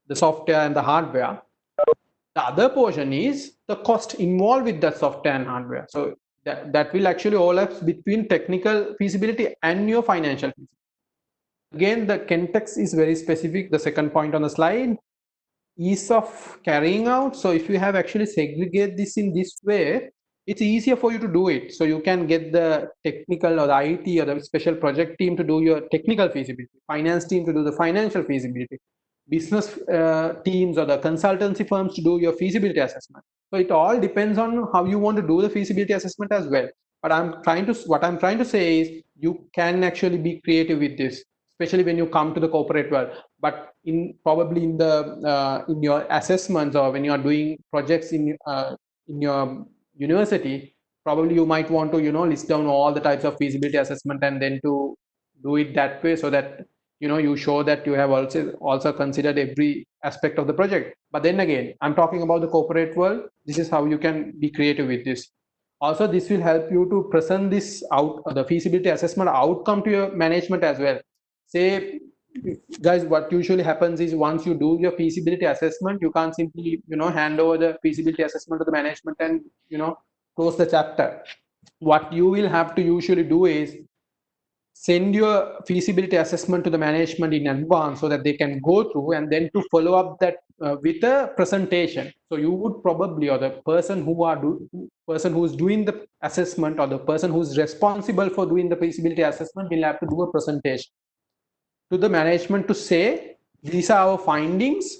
the software and the hardware. The other portion is the cost involved with the software and hardware. So that will actually overlap between technical feasibility and your financial feasibility. Again, the context is very specific. The second point on the slide, ease of carrying out. So if you have actually segregate this in this way, it's easier for you to do it. So you can get the technical or the IT or the special project team to do your technical feasibility, finance team to do the financial feasibility, business teams or the consultancy firms to do your feasibility assessment. So it all depends on how you want to do the feasibility assessment as well. But what I'm trying to say is you can actually be creative with this, especially when you come to the corporate world. But probably in your assessments or when you are doing projects in your university, probably you might want to list down all the types of feasibility assessment and then to do it that way, so that you show that you have also considered every aspect of the project. But then again, I'm talking about the corporate world. This is how you can be creative with this. Also, this will help you to present this out, the feasibility assessment outcome, to your management as well. Say, guys, what usually happens is once you do your feasibility assessment, you can't simply hand over the feasibility assessment to the management and close the chapter. What you will have to usually do is send your feasibility assessment to the management in advance so that they can go through and then to follow up that with a presentation. So you would probably, or the person who is doing the assessment, or the person who is responsible for doing the feasibility assessment, will have to do a presentation to the management to say, these are our findings.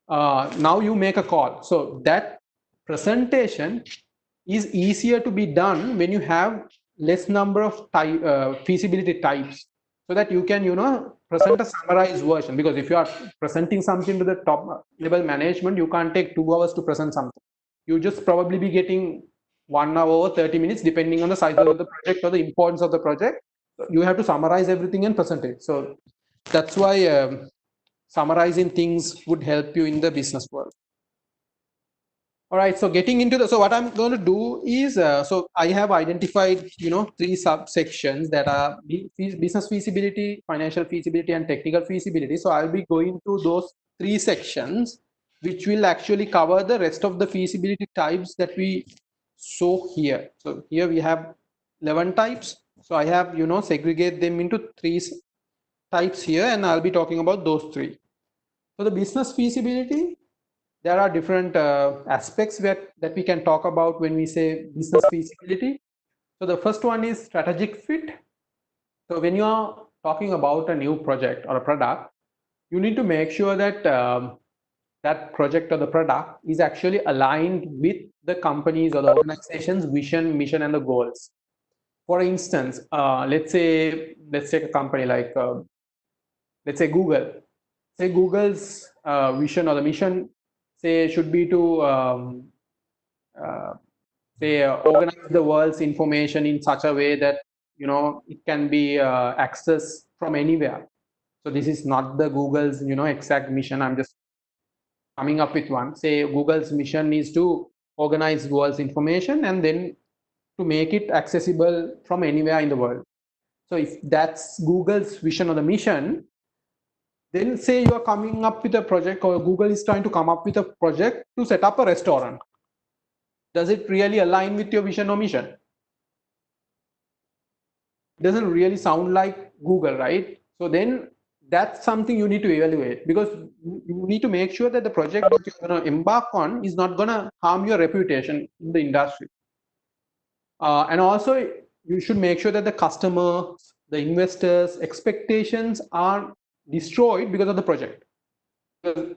Now you make a call. So that presentation is easier to be done when you have less number of feasibility types, so that you can present a summarized version. Because if you are presenting something to the top level management, you can't take 2 hours to present something. You just probably be getting 1 hour or 30 minutes, depending on the size of the project or the importance of the project. You have to summarize everything and present it. So that's why summarizing things would help you in the business world. All right, so getting into so what I'm going to do is, so I have identified, 3 subsections that are business feasibility, financial feasibility, and technical feasibility. So I'll be going through those 3 sections, which will actually cover the rest of the feasibility types that we saw here. So here we have 11 types. So I have, segregate them into 3 types here, and I'll be talking about those 3. So the business feasibility, there are different aspects that we can talk about when we say business feasibility. So the first one is strategic fit. So when you are talking about a new project or a product, you need to make sure that that project or the product is actually aligned with the company's or the organization's vision, mission, and the goals. For instance, let's take a company like let's say Google. Say Google's vision or the mission, say, should be to uh, say organize the world's information in such a way that it can be accessed from anywhere. So this is not the Google's exact mission. I'm just coming up with one. Say Google's mission is to organize world's information and then to make it accessible from anywhere in the world. So if that's Google's vision or the mission, then say you are coming up with a project, or Google is trying to come up with a project to set up a restaurant. Does it really align with your vision or mission? It doesn't really sound like Google, right? So then that's something you need to evaluate, because you need to make sure that the project that you're going to embark on is not going to harm your reputation in the industry. And also, you should make sure that the customers, the investors' expectations are destroyed because of the project. Because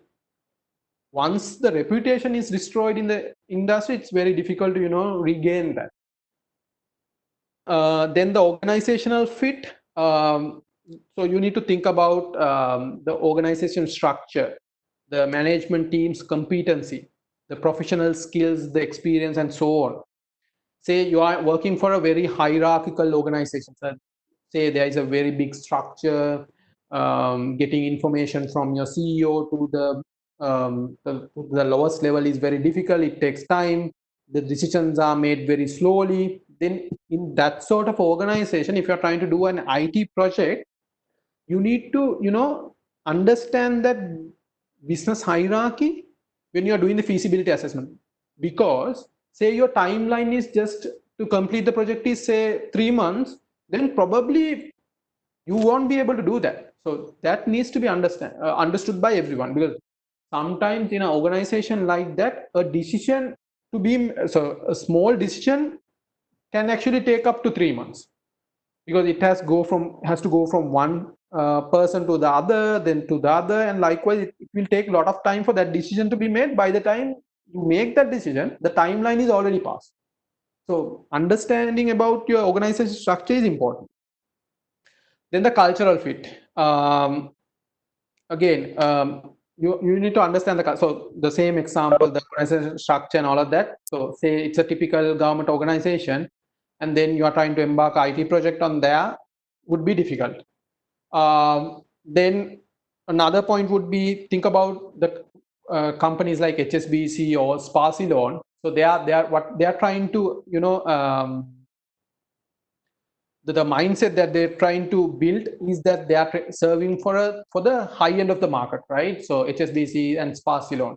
once the reputation is destroyed in the industry, it's very difficult to regain that. Then the organizational fit. So you need to think about the organization structure, the management team's competency, the professional skills, the experience, and so on. Say you are working for a very hierarchical organization. So say there is a very big structure, getting information from your CEO to the lowest level is very difficult. It takes time. The decisions are made very slowly. Then in that sort of organization, if you're trying to do an IT project, you need to understand that business hierarchy when you are doing the feasibility assessment, because say your timeline is just to complete the project is say 3 months, then probably you won't be able to do that. So that needs to be understood by everyone, because sometimes in an organization like that, a decision to be so a small decision can actually take up to 3 months, because it has to go from one person to the other, then to the other, and likewise it will take a lot of time for that decision to be made. By the time you make that decision, the timeline is already passed. So understanding about your organization structure is important. Then the cultural fit. Again, you need to understand so the same example, the organization structure and all of that. So say it's a typical government organization, and then you are trying to embark IT project on there, would be difficult. Then another point would be, think about the companies like HSBC or Sparsilon. So they are what they are trying to, the mindset that they're trying to build is that they are serving for the high end of the market, right? So HSBC and Sparsilon.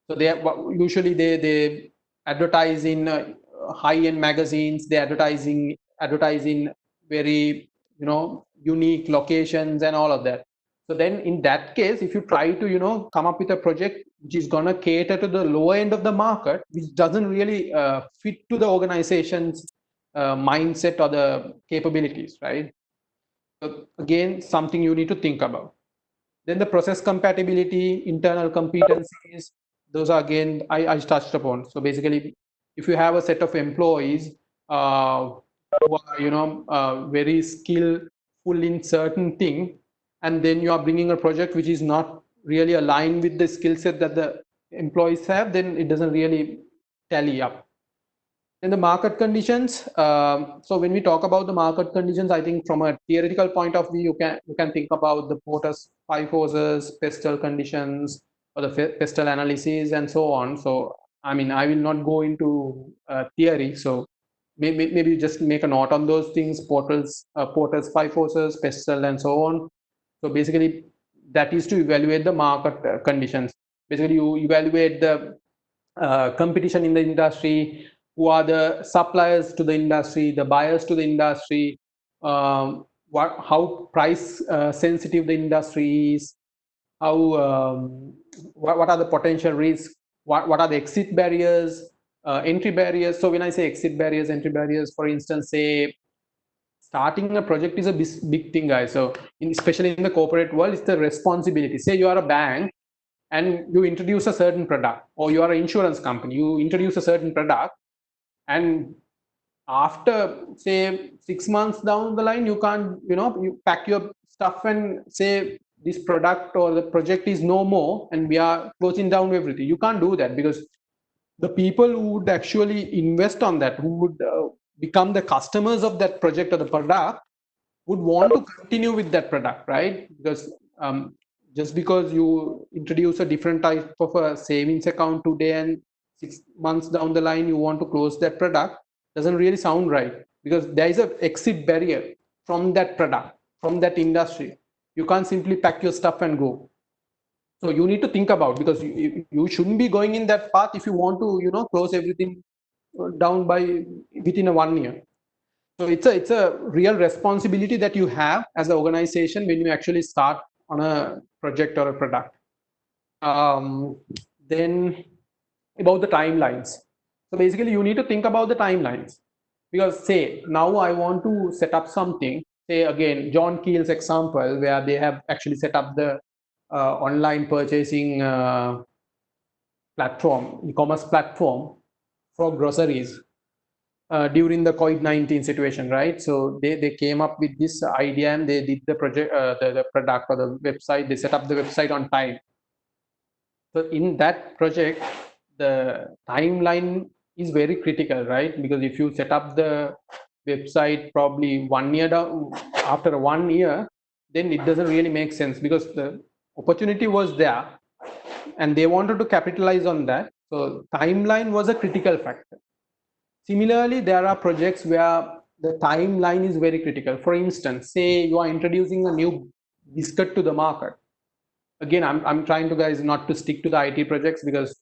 So they usually they advertise in high end magazines. They advertise in very unique locations and all of that. So then in that case, if you try to come up with a project which is gonna cater to the lower end of the market, which doesn't really fit to the organization's mindset or the capabilities, right? So again, something you need to think about. Then the process compatibility, internal competencies, those are again I touched upon. So basically, if you have a set of employees who are very skillful in certain thing, and then you are bringing a project which is not really aligned with the skill set that the employees have, then it doesn't really tally up. In the market conditions, so when we talk about the market conditions, I think from a theoretical point of view, you can think about the Porter's five forces, pestle conditions, or the pestle analysis, and so on. So I mean, I will not go into theory. So maybe you just make a note on those things: Porter's five forces, pestle, and so on. So basically, that is to evaluate the market conditions. Basically, you evaluate the competition in the industry, who are the suppliers to the industry, the buyers to the industry, how price sensitive the industry is, how what are the potential risks, what are the exit barriers, entry barriers. So when I say exit barriers, entry barriers, for instance, say starting a project is a big thing, guys. So especially in the corporate world, it's the responsibility. Say you are a bank and you introduce a certain product, or you are an insurance company, you introduce a certain product, and after say 6 months down the line, you can't, you pack your stuff and say this product or the project is no more and we are closing down everything. You can't do that, because the people who would actually invest on that, who would become the customers of that project or the product, would want to continue with that product, right? Because just because you introduce a different type of a savings account today and 6 months down the line you want to close that product, doesn't really sound right, because there is an exit barrier from that product, from that industry. You can't simply pack your stuff and go. So you need to think about, because you shouldn't be going in that path if you want to close everything down by within a 1 year. So it's a real responsibility that you have as an organization when you actually start on a project or a product. Then about the timelines. So basically you need to think about the timelines, because say now I want to set up something, say again John Keel's example, where they have actually set up the online purchasing platform, e-commerce platform for groceries during the COVID-19 situation, right? So they came up with this idea and they did the project, the product or the website. They set up the website on time. So in that project, the timeline is very critical, right? Because if you set up the website probably 1 year down, after 1 year, then it doesn't really make sense, because the opportunity was there and they wanted to capitalize on that. So timeline was a critical factor. Similarly, there are projects where the timeline is very critical. For instance, say you are introducing a new biscuit to the market. Again, I'm trying to guys not to stick to the IT projects, because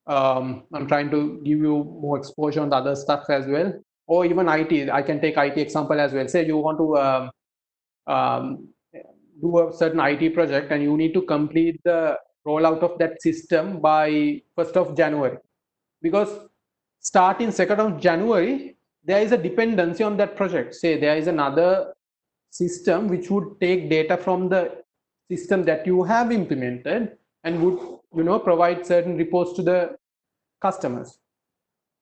I'm trying to give you more exposure on the other stuff as well, or even IT. I can take IT example as well. Say you want to um, do a certain IT project and you need to complete the rollout of that system by 1st of January, because starting 2nd of January, there is a dependency on that project. Say there is another system which would take data from the system that you have implemented and would provide certain reports to the customers.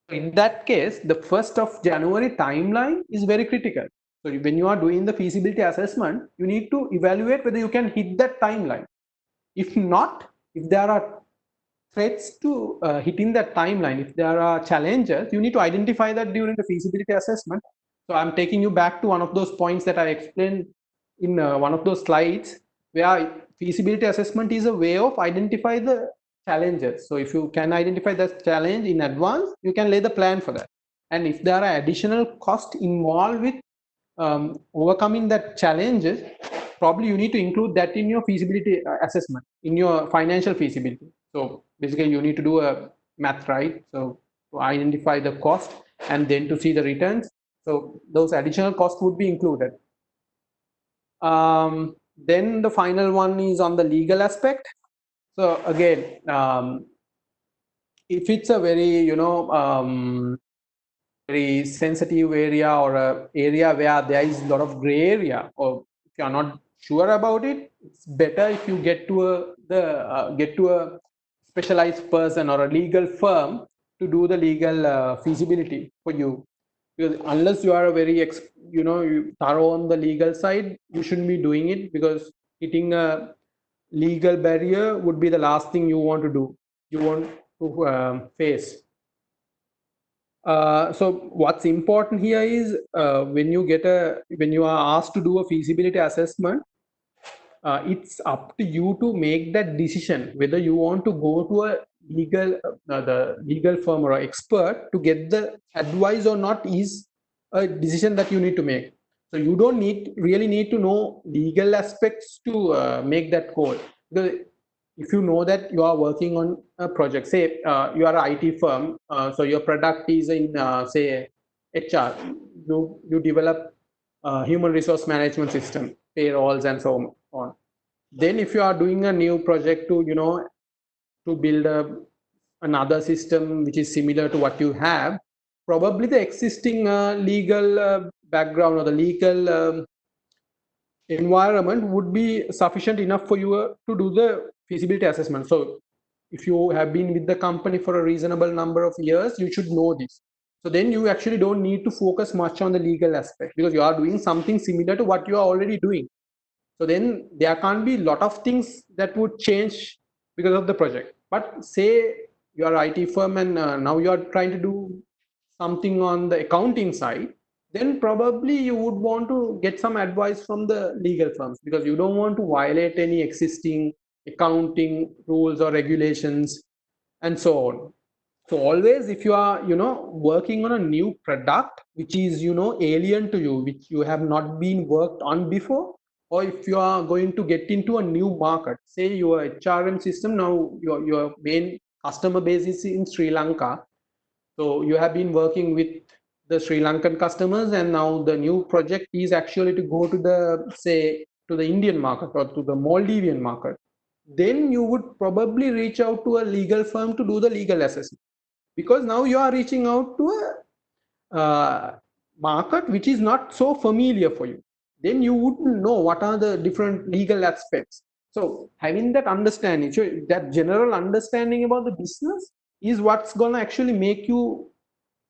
In that case, the 1st of January timeline is very critical. So when you are doing the feasibility assessment, you need to evaluate whether you can hit that timeline. If not, if there are threats to hitting that timeline, if there are challenges, you need to identify that during the feasibility assessment. So I'm taking you back to one of those points that I explained in one of those slides, where feasibility assessment is a way of identify the challenges. So if you can identify the challenge in advance, you can lay the plan for that. And if there are additional costs involved with overcoming that challenges, probably you need to include that in your feasibility assessment, in your financial feasibility. So basically you need to do a math, right? So to identify the cost and then to see the returns. So those additional costs would be included. Then the final one is on the legal aspect. So again, if it's a very, very sensitive area or a area where there is a lot of gray area, or if you are not sure about it, it's better if you get to a specialized person or a legal firm to do the legal feasibility for you. Because unless you are a very thorough on the legal side, you shouldn't be doing it, because hitting a legal barrier would be the last thing you want to do, you want to face. So what's important here is when you are asked to do a feasibility assessment, it's up to you to make that decision whether you want to go to a the legal firm or expert to get the advice or not, is a decision that you need to make. So you don't really need to know legal aspects to make that call. Because if you know that you are working on a project, say you are an IT firm, so your product is in say HR, you develop human resource management system, payrolls and so on. Then if you are doing a new project to to build another system which is similar to what you have, probably the existing legal background or the legal environment would be sufficient enough for you to do the feasibility assessment. So if you have been with the company for a reasonable number of years, you should know this. So then you actually don't need to focus much on the legal aspect, because you are doing something similar to what you are already doing. So then there can't be a lot of things that would change because of the project. But say you are IT firm and now you are trying to do something on the accounting side, then probably you would want to get some advice from the legal firms, because you don't want to violate any existing accounting rules or regulations and so on. So always, if you are working on a new product which is alien to you, which you have not been worked on before, or if you are going to get into a new market, say your HRM system, now your main customer base is in Sri Lanka, so you have been working with the Sri Lankan customers, and now the new project is actually to go to the Indian market or to the Maldivian market. Then you would probably reach out to a legal firm to do the legal assessment, because now you are reaching out to a market which is not so familiar for you. Then you wouldn't know what are the different legal aspects. So having that understanding, so that general understanding about the business, is what's going to actually make you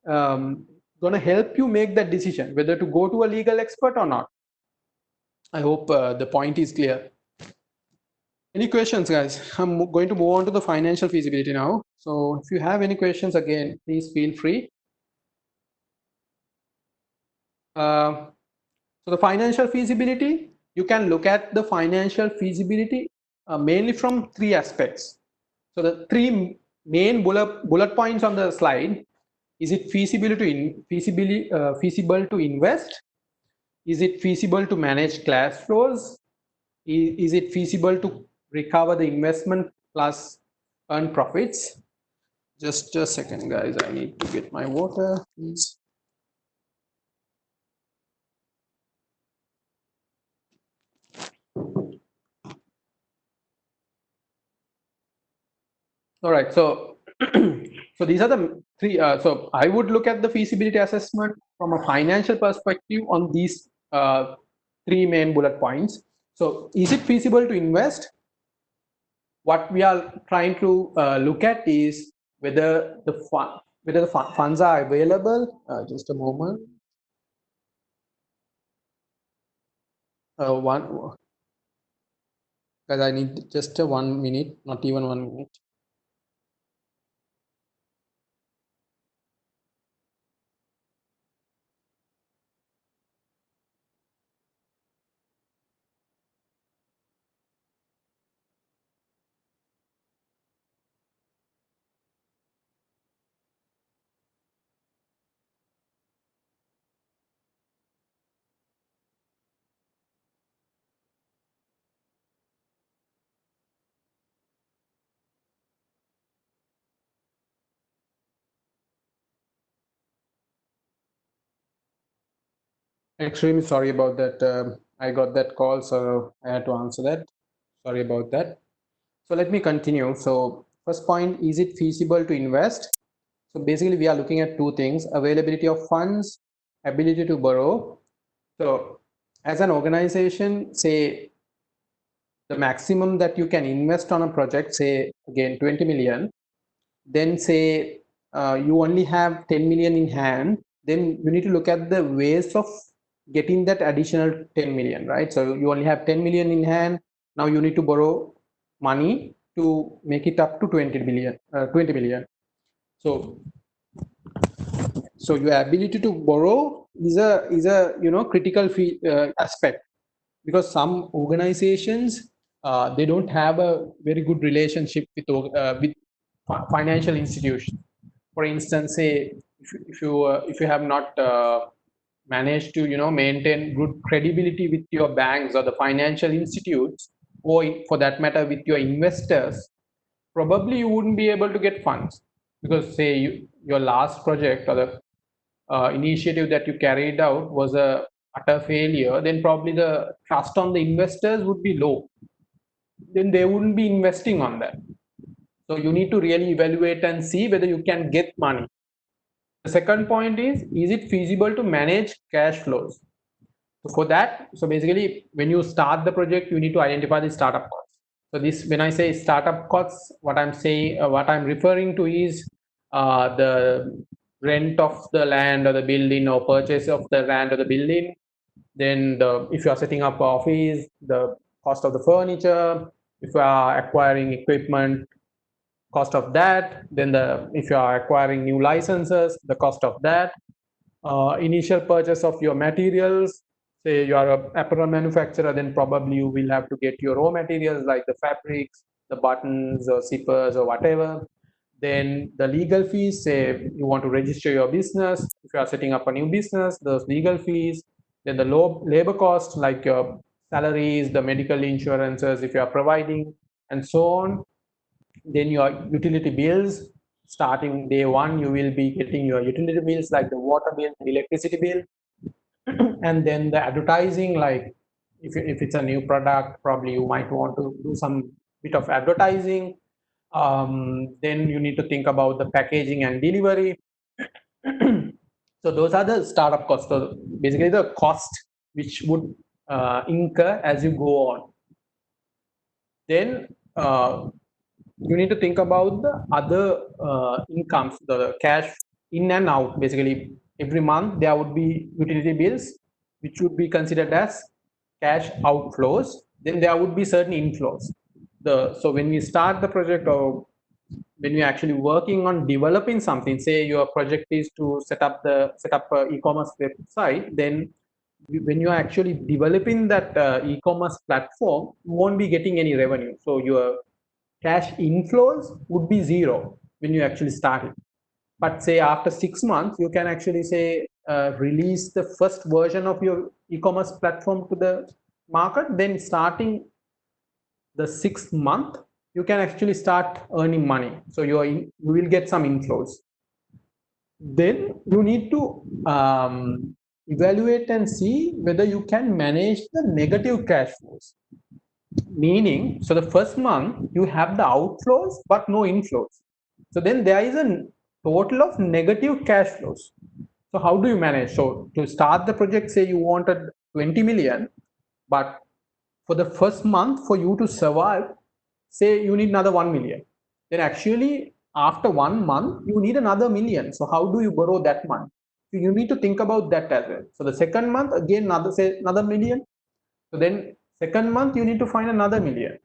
going to help you make that decision whether to go to a legal expert or not. I hope the point is clear. Any questions, guys? I'm going to move on to the financial feasibility now. So if you have any questions, again, please feel free. So the financial feasibility, you can look at the financial feasibility mainly from three aspects. So the three main bullet points on the slide: is it feasible to invest? Is it feasible to manage cash flows? Is it feasible to recover the investment plus earn profits? Just a second, guys. I need to get my water, please. All right. So, so these are the three. So I would look at the feasibility assessment from a financial perspective on these three main bullet points. So, is it feasible to invest? What we are trying to look at is whether the funds are available. Just a moment. One, because I need just a 1 minute, not even 1 minute. Extremely sorry about that. I got that call, so I had to answer that. Sorry about that. So let me continue. So first point, is it feasible to invest? So basically we are looking at two things: availability of funds, ability to borrow. So as an organization, say the maximum that you can invest on a project, say again 20 million, then say you only have 10 million in hand, then you need to look at the ways of getting that additional 10 million, right? So you only have 10 million in hand. Now you need to borrow money to make it up to 20 million. So your ability to borrow is a critical aspect, because some organizations they don't have a very good relationship with financial institutions. For instance, say if you have not managed to maintain good credibility with your banks or the financial institutes, or for that matter with your investors, probably you wouldn't be able to get funds, because say your last project or the initiative that you carried out was a utter failure, then probably the trust on the investors would be low. Then they wouldn't be investing on that. So you need to really evaluate and see whether you can get money. The second point is it feasible to manage cash flows? So for that, so basically when you start the project, you need to identify the startup costs. So this, when I say startup costs, what I'm saying, what I'm referring to is the rent of the land or the building, or purchase of the land or the building. Then if you are setting up office, the cost of the furniture. If you are acquiring equipment, cost of that. Then if you are acquiring new licenses, the cost of that. Initial purchase of your materials. Say you are a apparel manufacturer, then probably you will have to get your raw materials like the fabrics, the buttons or zippers or whatever. Then the legal fees, say you want to register your business. If you are setting up a new business, those legal fees. Then the low labor costs like your salaries, the medical insurances if you are providing, and so on. Then your utility bills. Starting day one, you will be getting your utility bills like the water bill, the electricity bill. And then the advertising, like if it's a new product, probably you might want to do some bit of advertising. Then you need to think about the packaging and delivery. So those are the startup costs. So basically the cost which would incur as you go on. Then you need to think about the other incomes, the cash in and out. Basically every month there would be utility bills which would be considered as cash outflows. Then there would be certain inflows. So when we start the project, or when you're actually working on developing something, say your project is to set up a e-commerce website, then when you're actually developing that e-commerce platform, you won't be getting any revenue. So your cash inflows would be zero when you actually start it. But say after 6 months, you can actually say release the first version of your e-commerce platform to the market. Then starting the 6th month, you can actually start earning money. So you will get some inflows. Then you need to evaluate and see whether you can manage the negative cash flows. Meaning, so the first month you have the outflows but no inflows. So then there is a total of negative cash flows. So how do you manage? So to start the project, say you wanted 20 million, but for the first month for you to survive, say you need another 1 million. Then actually after 1 month, you need another million. So how do you borrow that month? So you need to think about that as well. So the second month, again, another million. So then second month, you need to find another million.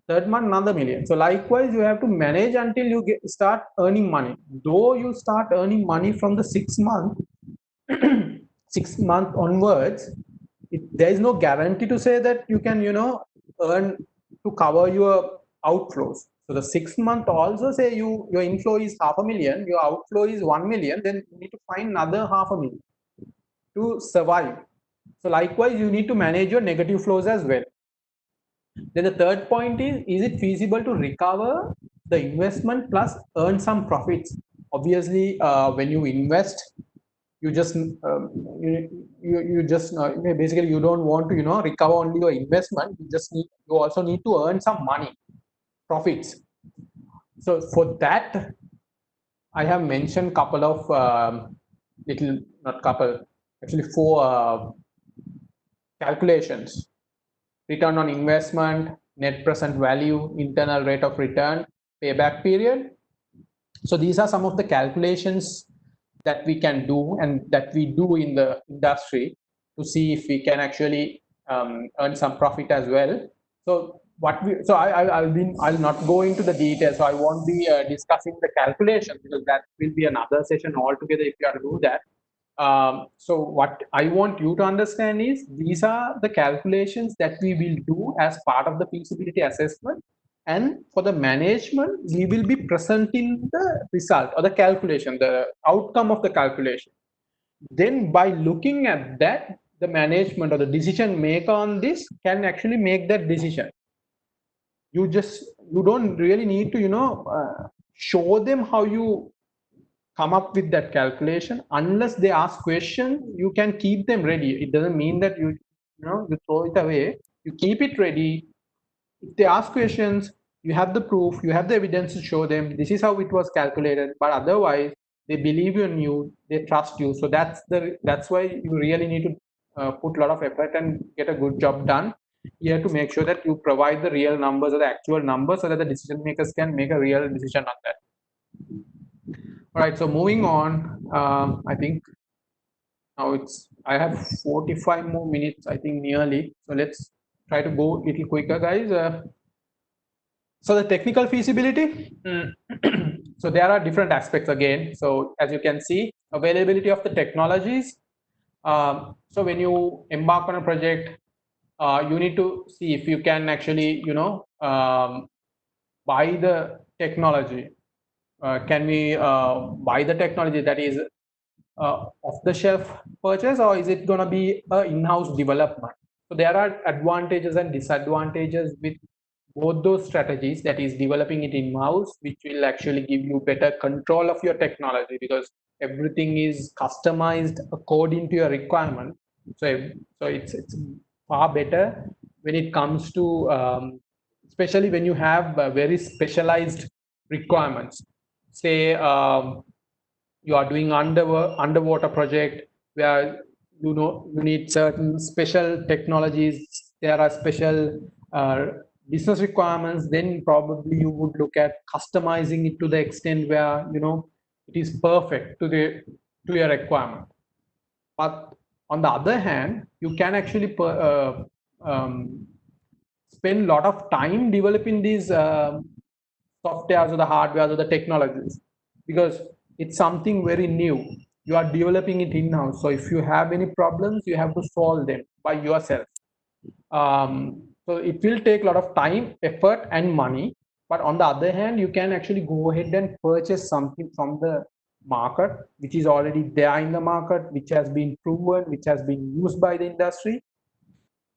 Third month, another million. So likewise, you have to manage until you start earning money. Though you start earning money from the 6 month, 6 month onwards, there is no guarantee to say that you can, earn to cover your outflows. So the 6 month also say your inflow is 500,000, your outflow is 1 million, then you need to find another 500,000 to survive. So likewise, you need to manage your negative flows as well. Then the third point is it feasible to recover the investment plus earn some profits? Obviously, when you invest, you just you just basically you don't want to recover only your investment. You also need to earn some money, profits. So for that, I have mentioned couple of little, not couple, actually four calculations: return on investment, net present value, internal rate of return, payback period. So these are some of the calculations that we can do and that we do in the industry to see if we can actually earn some profit as well. So I'll not go into the details. So I won't be discussing the calculations because that will be another session altogether if you are to do that. So what I want you to understand is these are the calculations that we will do as part of the feasibility assessment, and for the management we will be presenting the result or the calculation, the outcome of the calculation. Then by looking at that, the management or the decision maker on this can actually make that decision. You don't really need to show them how you come up with that calculation. Unless they ask questions, you can keep them ready. It doesn't mean that you throw it away. You keep it ready. If they ask questions, you have the proof, you have the evidence to show them this is how it was calculated. But otherwise, they believe in you, they trust you. So that's why you really need to put a lot of effort and get a good job done here to make sure that you provide the real numbers or the actual numbers so that the decision makers can make a real decision on that. All right, so moving on, I think now I have 45 more minutes, I think nearly. So let's try to go a little quicker, guys. So the technical feasibility, so there are different aspects again. So as you can see, availability of the technologies. So when you embark on a project, you need to see if you can actually, buy the technology. Can we buy the technology that is off-the-shelf purchase, or is it going to be an in-house development? So there are advantages and disadvantages with both those strategies. That is developing it in-house, which will actually give you better control of your technology because everything is customized according to your requirement. So it's far better when it comes to especially when you have very specialized requirements. Say you are doing underwater project where you need certain special technologies. There are special business requirements. Then probably you would look at customizing it to the extent where it is perfect to your requirement. But on the other hand, you can actually spend a lot of time developing these softwares or the hardware or the technologies because it's something very new. You are developing it in-house. So if you have any problems, you have to solve them by yourself. So it will take a lot of time, effort, and money. But on the other hand, you can actually go ahead and purchase something from the market, which is already there in the market, which has been proven, which has been used by the industry.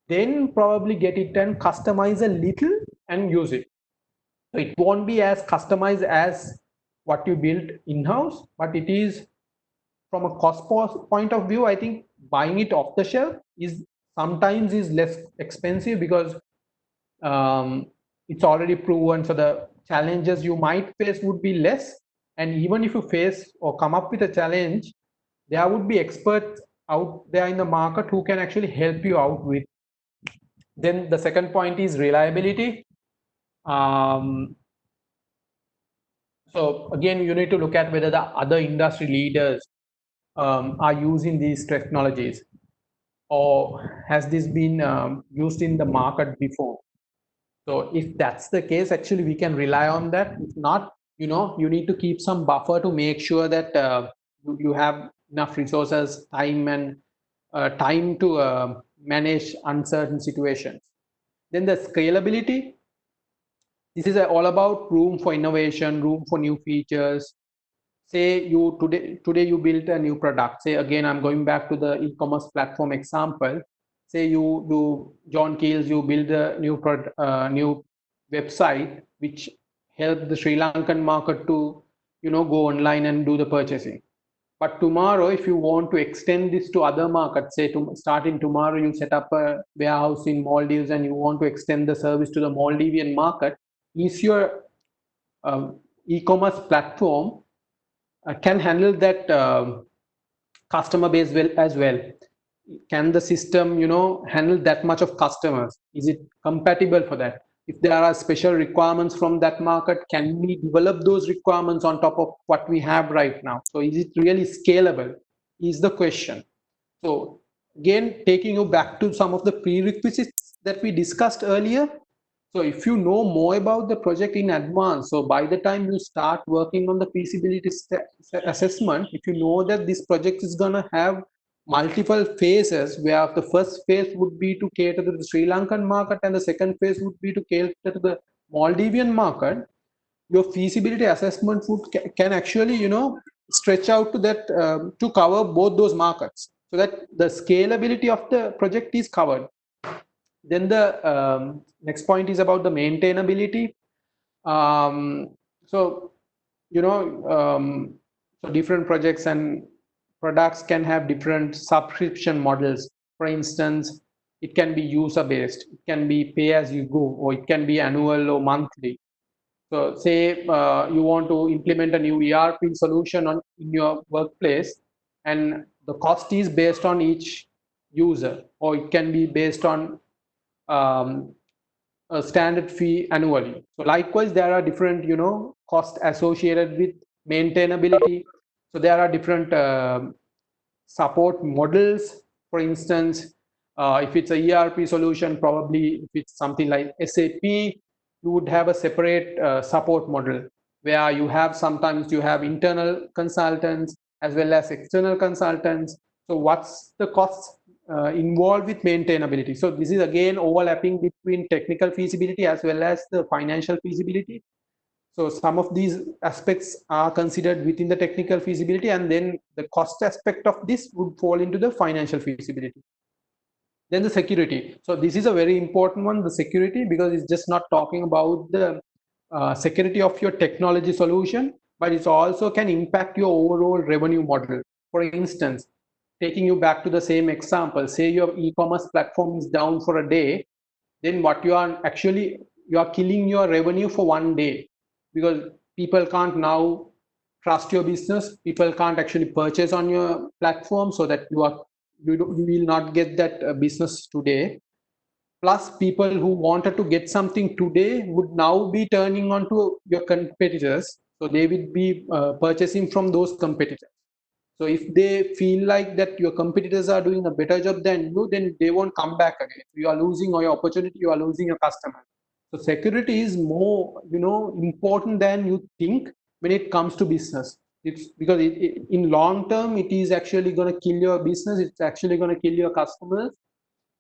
Then probably get it and customize a little and use it. So it won't be as customized as what you built in-house, but it is from a cost point of view. I think buying it off the shelf is sometimes is less expensive because it's already proven. So the challenges you might face would be less. And even if you face or come up with a challenge, there would be experts out there in the market who can actually help you out with. Then the second point is reliability. So again, you need to look at whether the other industry leaders are using these technologies, or has this been used in the market before. So if that's the case, actually we can rely on that. If not, you need to keep some buffer to make sure that you have enough resources, time, and time to manage uncertain situations. Then the scalability. This is all about room for innovation, room for new features. Say you today you built a new product. Say again, I'm going back to the e-commerce platform example. Say you do John Keels, you build a new website which help the Sri Lankan market to go online and do the purchasing. But tomorrow, if you want to extend this to other markets, say starting tomorrow, you set up a warehouse in Maldives and you want to extend the service to the Maldivian market, is your e-commerce platform can handle that customer base well as well? Can the system handle that much of customers? Is it compatible for that? If there are special requirements from that market, can we develop those requirements on top of what we have right now? So is it really scalable is the question. So again, taking you back to some of the prerequisites that we discussed earlier. So if you know more about the project in advance, so by the time you start working on the feasibility assessment, if you know that this project is going to have multiple phases, where the first phase would be to cater to the Sri Lankan market and the second phase would be to cater to the Maldivian market, your feasibility assessment would can actually stretch out to that to cover both those markets, so that the scalability of the project is covered. Then the next point is about the maintainability. So so different projects and products can have different subscription models. For instance, it can be user based, it can be pay as you go, or it can be annual or monthly. So say you want to implement a new ERP solution in your workplace, and the cost is based on each user, or it can be based on um, a standard fee annually. So likewise, there are different costs associated with maintainability. So there are different support models. For instance, if it's a ERP solution, probably if it's something like SAP, you would have a separate support model, where you have sometimes you have internal consultants as well as external consultants. So what's the cost involved with maintainability? So this is again overlapping between technical feasibility as well as the financial feasibility. So some of these aspects are considered within the technical feasibility, and then the cost aspect of this would fall into the financial feasibility. Then the security. So this is a very important one, the security, because it's just not talking about the security of your technology solution, but it also can impact your overall revenue model. For instance, taking you back to the same example, say your e-commerce platform is down for a day, then what you are actually, you are killing your revenue for one day, because people can't now trust your business, people can't actually purchase on your platform, so that you will not get that business today. Plus, people who wanted to get something today would now be turning on to your competitors, so they will be purchasing from those competitors. So if they feel like that your competitors are doing a better job than you, then they won't come back again. You are losing your opportunity, you are losing your customer. So security is more, important than you think when it comes to business. It's because in long term, it is actually going to kill your business. It's actually going to kill your customers.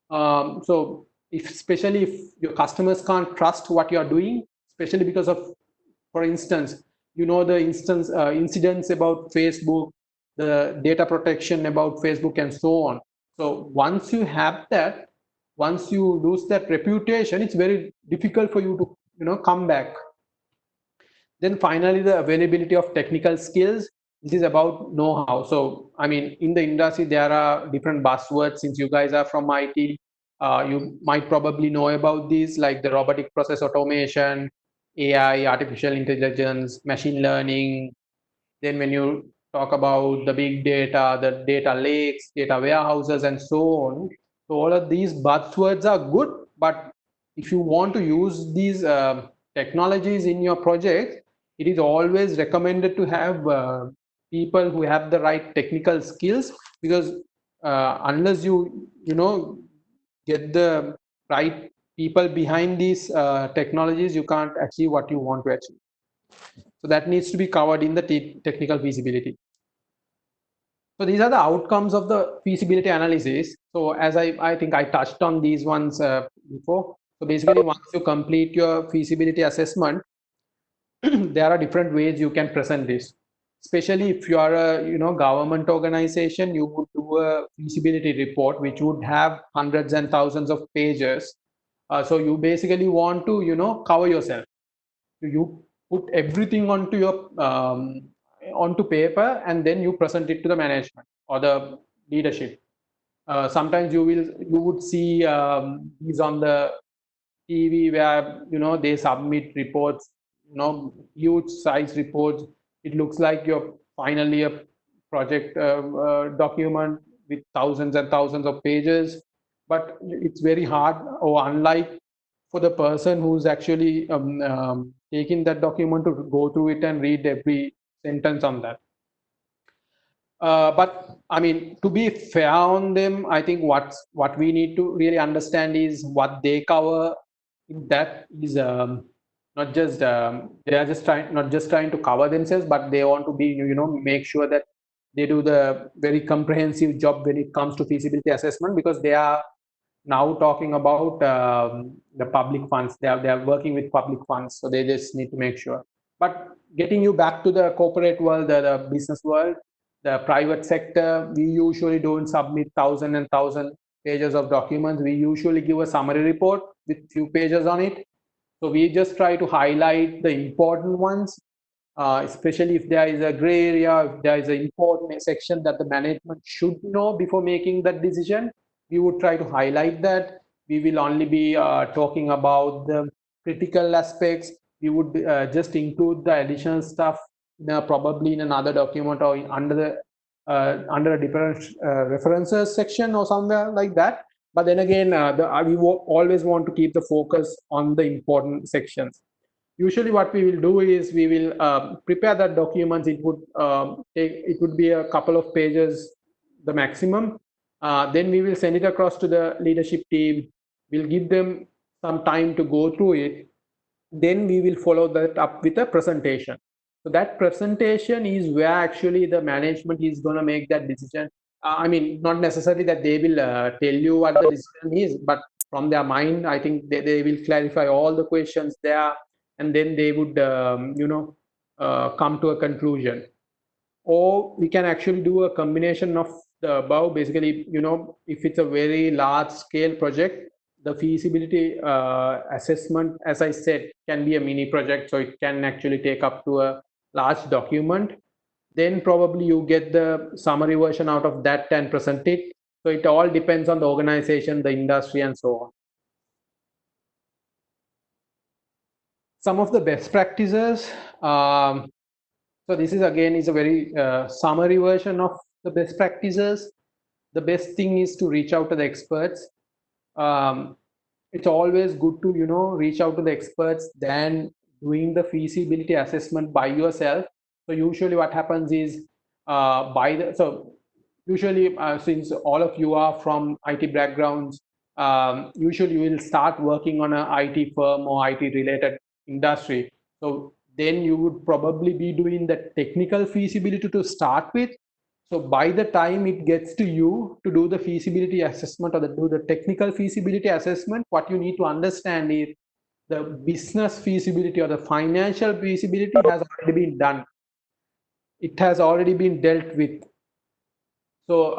So especially if your customers can't trust what you are doing, especially because of, for instance, the incidents about Facebook, the data protection about Facebook, and so on. So once you have that, once you lose that reputation, it's very difficult for you to come back. Then finally, the availability of technical skills. This is about know-how. So, I mean, in the industry, there are different buzzwords. Since you guys are from IT, you might probably know about these, like the robotic process automation, AI, artificial intelligence, machine learning. Then when you talk about the big data, the data lakes, data warehouses, and so on, so all of these buzzwords are good, but if you want to use these technologies in your project, it is always recommended to have people who have the right technical skills, because unless you get the right people behind these technologies, you can't achieve what you want to achieve. So that needs to be covered in the technical feasibility. So these are the outcomes of the feasibility analysis. So as I think I touched on these ones before. So basically, once you complete your feasibility assessment, there are different ways you can present this. Especially if you are a government organization, you would do a feasibility report which would have hundreds and thousands of pages. So you basically want to cover yourself. You put everything onto your onto paper, and then you present it to the management or the leadership. Sometimes you would see these on the TV where they submit reports, huge size reports. It looks like you're finally a project document with thousands and thousands of pages, but it's very hard, or unlike for the person who's actually taking that document to go through it and read every sentence on that. But I mean, to be fair on them, I think what we need to really understand is what they cover. That is not just they are just trying not just trying to cover themselves, but they want to be make sure that they do the very comprehensive job when it comes to feasibility assessment, because they are now talking about the public funds. They are working with public funds, so they just need to make sure. But getting you back to the corporate world, the business world, the private sector, we usually don't submit thousand and thousand pages of documents. We usually give a summary report with few pages on it. So we just try to highlight the important ones, especially if there is a gray area, if there is an important section that the management should know before making that decision. We would try to highlight that. We will only be talking about the critical aspects. We would just include the additional stuff probably in another document, or under a different references section or somewhere like that. But then again, we always want to keep the focus on the important sections. Usually what we will do is we will prepare that documents. It would be a couple of pages, the maximum. Then we will send it across to the leadership team. We'll give them some time to go through it. Then we will follow that up with a presentation. So that presentation is where actually the management is going to make that decision. I mean, not necessarily that they will tell you what the decision is, but from their mind, I think they will clarify all the questions there, and then they would come to a conclusion. Or we can actually do a combination of the above. Basically, if it's a very large scale project, the feasibility assessment, as I said, can be a mini project, so it can actually take up to a large document. Then probably you get the summary version out of that and present it. So it all depends on the organization, the industry, and so on. Some of the best practices. So this is again is a very summary version of the best practices. The best thing is to reach out to the experts. Um, it's always good to reach out to the experts than doing the feasibility assessment by yourself. So usually what happens is usually since all of you are from IT backgrounds, usually you will start working on an IT firm or IT related industry. So then you would probably be doing the technical feasibility to start with. So by the time it gets to you to do the feasibility assessment or do the technical feasibility assessment, what you need to understand is the business feasibility or the financial feasibility has already been done. It has already been dealt with. So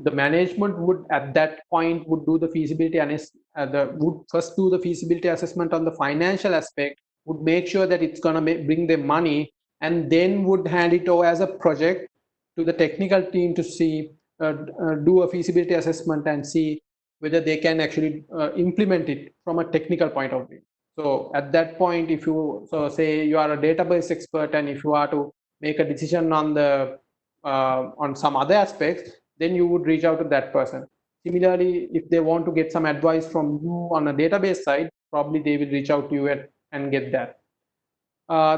the management would at that point would do the feasibility would first do the feasibility assessment on the financial aspect. would make sure that it's going to bring them money, and then would hand it over as a project to the technical team to see, do a feasibility assessment and see whether they can actually implement it from a technical point of view. So at that point, if you say you are a database expert, and if you are to make a decision on the on some other aspects, then you would reach out to that person. Similarly, if they want to get some advice from you on a database side, probably they will reach out to you and get that.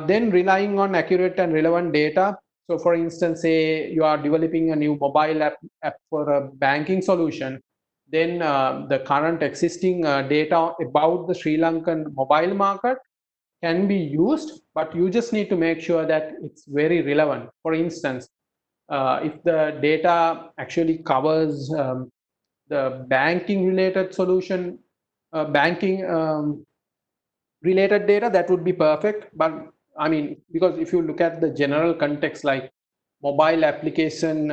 Then relying on accurate and relevant data. So for instance, say you are developing a new mobile app for a banking solution, then the current existing data about the Sri Lankan mobile market can be used, but you just need to make sure that it's very relevant. For instance, if the data actually covers the banking related solution, banking related data, that would be perfect. But I mean, because if you look at the general context, like mobile application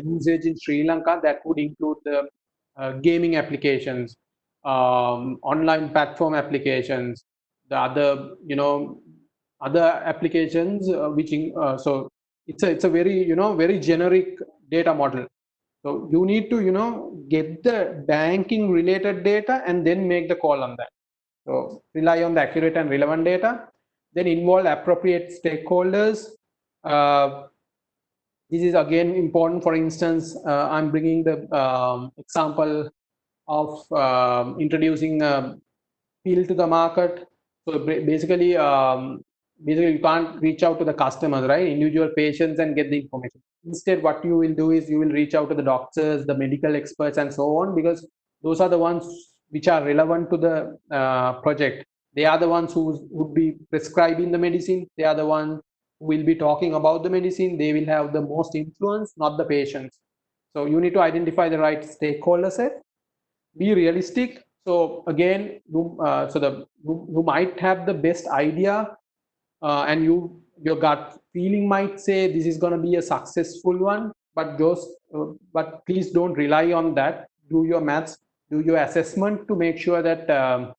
usage in Sri Lanka, that would include the gaming applications, online platform applications, the other, other applications, so it's a very, very generic data model. So you need to, get the banking related data and then make the call on that. So rely on the accurate and relevant data, then involve appropriate stakeholders. This is again important. For instance, I'm bringing the example of introducing a pill to the market. So basically you can't reach out to the customers, right? Individual patients, and get the information. Instead, what you will do is you will reach out to the doctors, the medical experts, and so on, because those are the ones which are relevant to the project. They are the ones who would be prescribing the medicine. They are the ones who will be talking about the medicine. They will have the most influence, not the patients. So you need to identify the right stakeholder set. Be realistic. So again, you might have the best idea, and your gut feeling might say this is going to be a successful one, but please don't rely on that. Do your maths, do your assessment to make sure that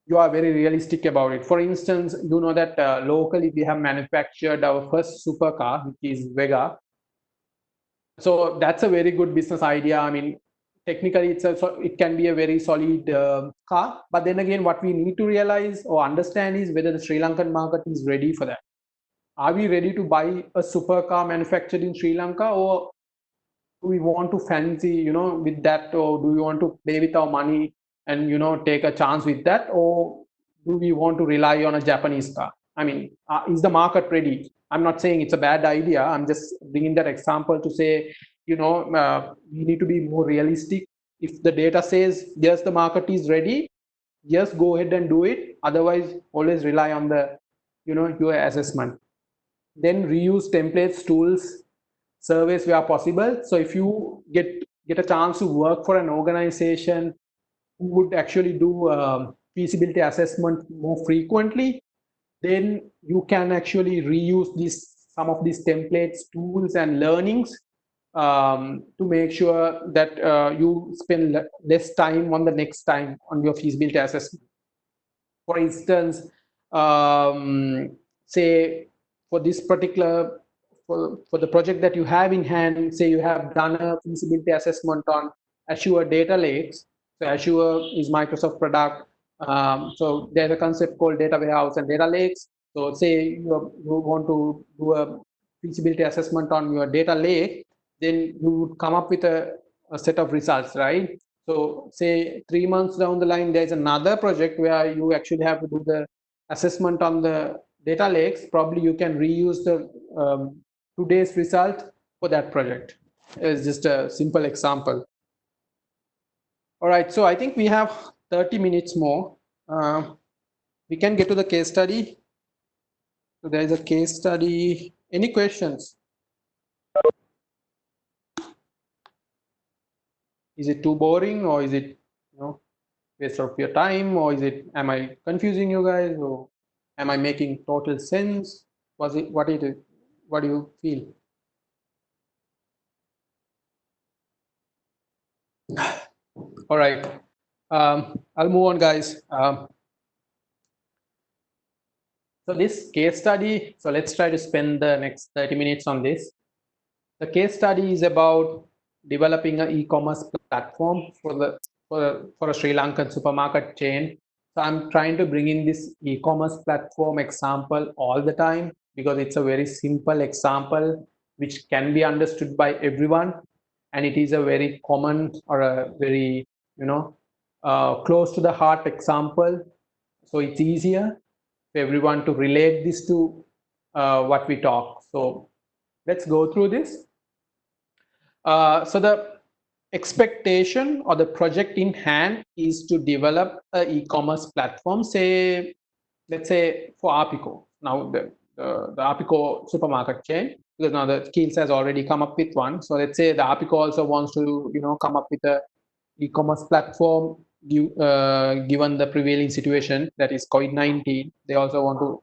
you are very realistic about it. For instance, you know that locally we have manufactured our first supercar, which is Vega. So that's a very good business idea. I mean, technically it can be a very solid car, but then again, what we need to realize or understand is whether the Sri Lankan market is ready for that. Are we ready to buy a supercar manufactured in Sri Lanka, or do we want to fancy, with that, or do we want to play with our money and, take a chance with that, or do we want to rely on a Japanese car? I mean, is the market ready? I'm not saying it's a bad idea. I'm just bringing that example to say, we need to be more realistic. If the data says yes, the market is ready, yes, go ahead and do it. Otherwise, always rely on the, your assessment. Then reuse templates, tools, surveys where possible. So if you get a chance to work for an organization who would actually do feasibility assessment more frequently, then you can actually reuse some of these templates, tools, and learnings to make sure that you spend less time on the next time on your feasibility assessment. For instance, say for this particular, for the project that you have in hand, say you have done a feasibility assessment on Azure data lakes. So Azure is Microsoft product. So there's a concept called data warehouse and data lakes. So say you want to do a feasibility assessment on your data lake, then you would come up with a set of results, right? So say 3 months down the line, there's another project where you actually have to do the assessment on the data lakes. Probably you can reuse the today's result for that project. It's just a simple example. All right, so I think we have 30 minutes more. We can get to the case study. So there is a case study. Any questions? Is it too boring, or is it, waste of your time, or am I confusing you guys, or am I making total sense? What do you feel? All right, I'll move on, guys. So this case study, so let's try to spend the next 30 minutes on this. The case study is about developing an e-commerce platform for a Sri Lankan supermarket chain. So I'm trying to bring in this e-commerce platform example all the time because it's a very simple example which can be understood by everyone, and it is a very common or a very close to the heart example. So it's easier for everyone to relate this to what we talk. So let's go through this. So the expectation or the project in hand is to develop an e-commerce platform, say, let's say for Arpico. Now the Arpico supermarket chain, because now the Keels has already come up with one. So let's say the Arpico also wants to come up with a e-commerce platform given the prevailing situation, that is COVID-19. They also want to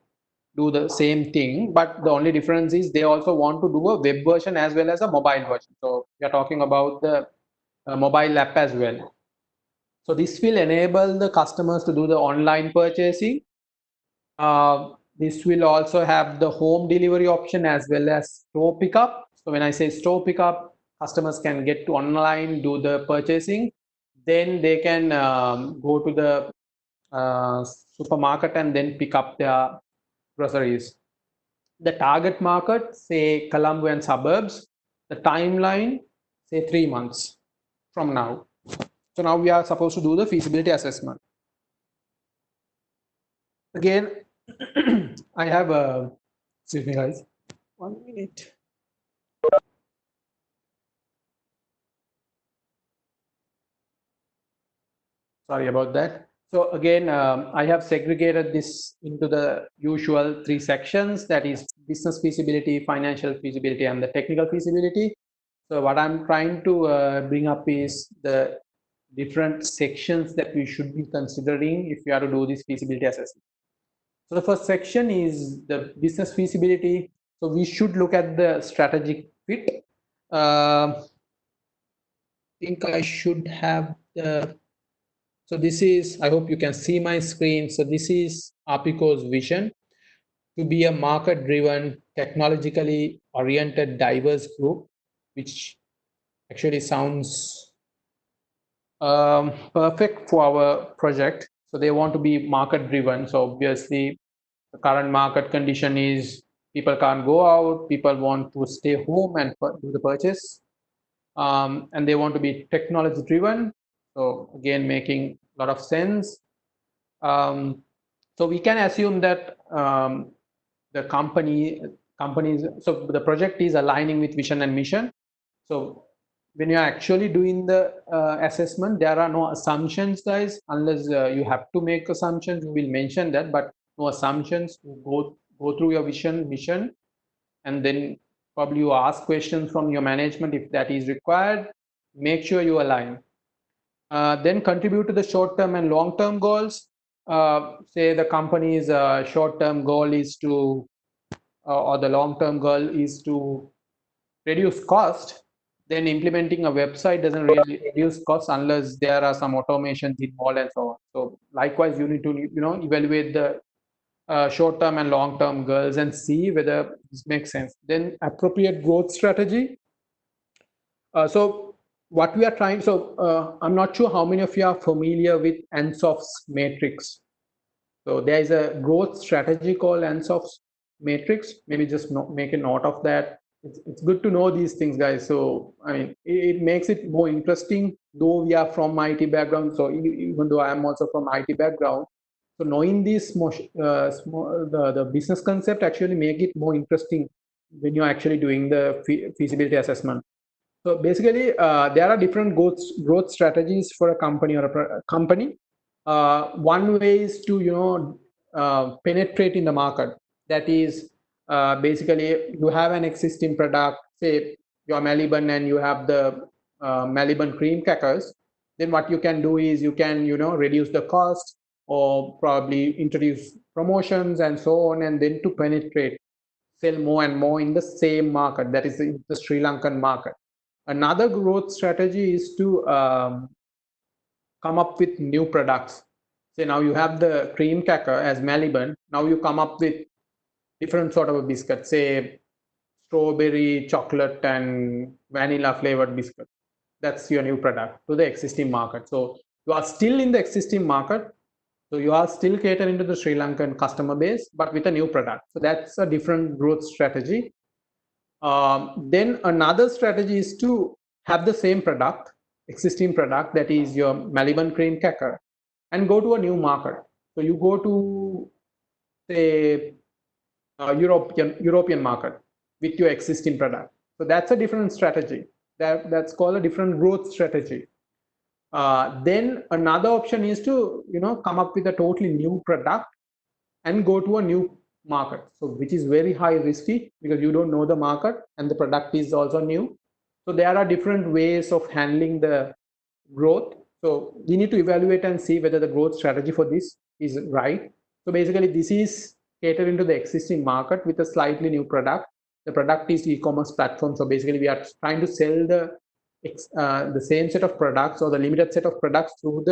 do the same thing, but the only difference is they also want to do a web version as well as a mobile version. So we are talking about the mobile app as well. So this will enable the customers to do the online purchasing. This will also have the home delivery option as well as store pickup. So when I say store pickup, customers can get to online, do the purchasing, then they can go to the supermarket and then pick up their groceries. The target market, say Colombo and suburbs, the timeline, say 3 months from now. So now we are supposed to do the feasibility assessment. Again, I have a, excuse me guys, 1 minute. Sorry about that. So again, I have segregated this into the usual 3 sections, that is business feasibility, financial feasibility, and the technical feasibility. So what I'm trying to bring up is the different sections that we should be considering if we are to do this feasibility assessment. So the first section is the business feasibility. So we should look at the strategic fit. I think I should have the, so this is, I hope you can see my screen. So this is Apico's vision to be a market-driven, technologically oriented, diverse group, which actually sounds perfect for our project. So they want to be market-driven. So obviously, the current market condition is people can't go out, people want to stay home and do the purchase, and they want to be technology driven. So again, making a lot of sense. So we can assume that the companies, so the project is aligning with vision and mission. So when you're actually doing the assessment, there are no assumptions, guys, unless you have to make assumptions. We will mention that, but no assumptions. You go through your vision, mission, and then probably you ask questions from your management if that is required. Make sure you align. Then contribute to the short-term and long-term goals. Say the company's short-term goal is to, or the long-term goal is to reduce cost. Then implementing a website doesn't really reduce costs unless there are some automations involved and so on. So likewise, you need to evaluate the short-term and long-term goals and see whether this makes sense. Then appropriate growth strategy. So what we are trying, so I'm not sure how many of you are familiar with Ansof's matrix. So there is a growth strategy called Ansof's matrix. Maybe just make a note of that. It's good to know these things, guys. So I mean, it makes it more interesting, though we are from IT background. So even though I am also from IT background, so knowing this the business concept actually make it more interesting when you're actually doing the feasibility assessment. So basically, there are different growth strategies for a company or a company. One way is to penetrate in the market. That is basically you have an existing product. Say you're Maliban and you have the Maliban cream crackers. Then what you can do is you can reduce the cost or probably introduce promotions and so on, and then to penetrate, sell more and more in the same market. That is the Sri Lankan market. Another growth strategy is to come up with new products. Say now you have the cream cracker as Maliban. Now you come up with different sort of a biscuit, say strawberry, chocolate, and vanilla flavored biscuit. That's your new product to the existing market. So you are still in the existing market. So you are still catering to the Sri Lankan customer base, but with a new product. So that's a different growth strategy. Then another strategy is to have the same product, existing product, that is your Maliban cream cracker, and go to a new market. So you go to, say, European market with your existing product. So that's a different strategy. That's called a different growth strategy. Then another option is to come up with a totally new product and go to a new market. So which is very high risky because you don't know the market and the product is also new. So there are different ways of handling the growth. So we need to evaluate and see whether the growth strategy for this is right. So basically this is catering to the existing market with a slightly new product. The product is e-commerce platform. So basically we are trying to sell the same set of products or the limited set of products through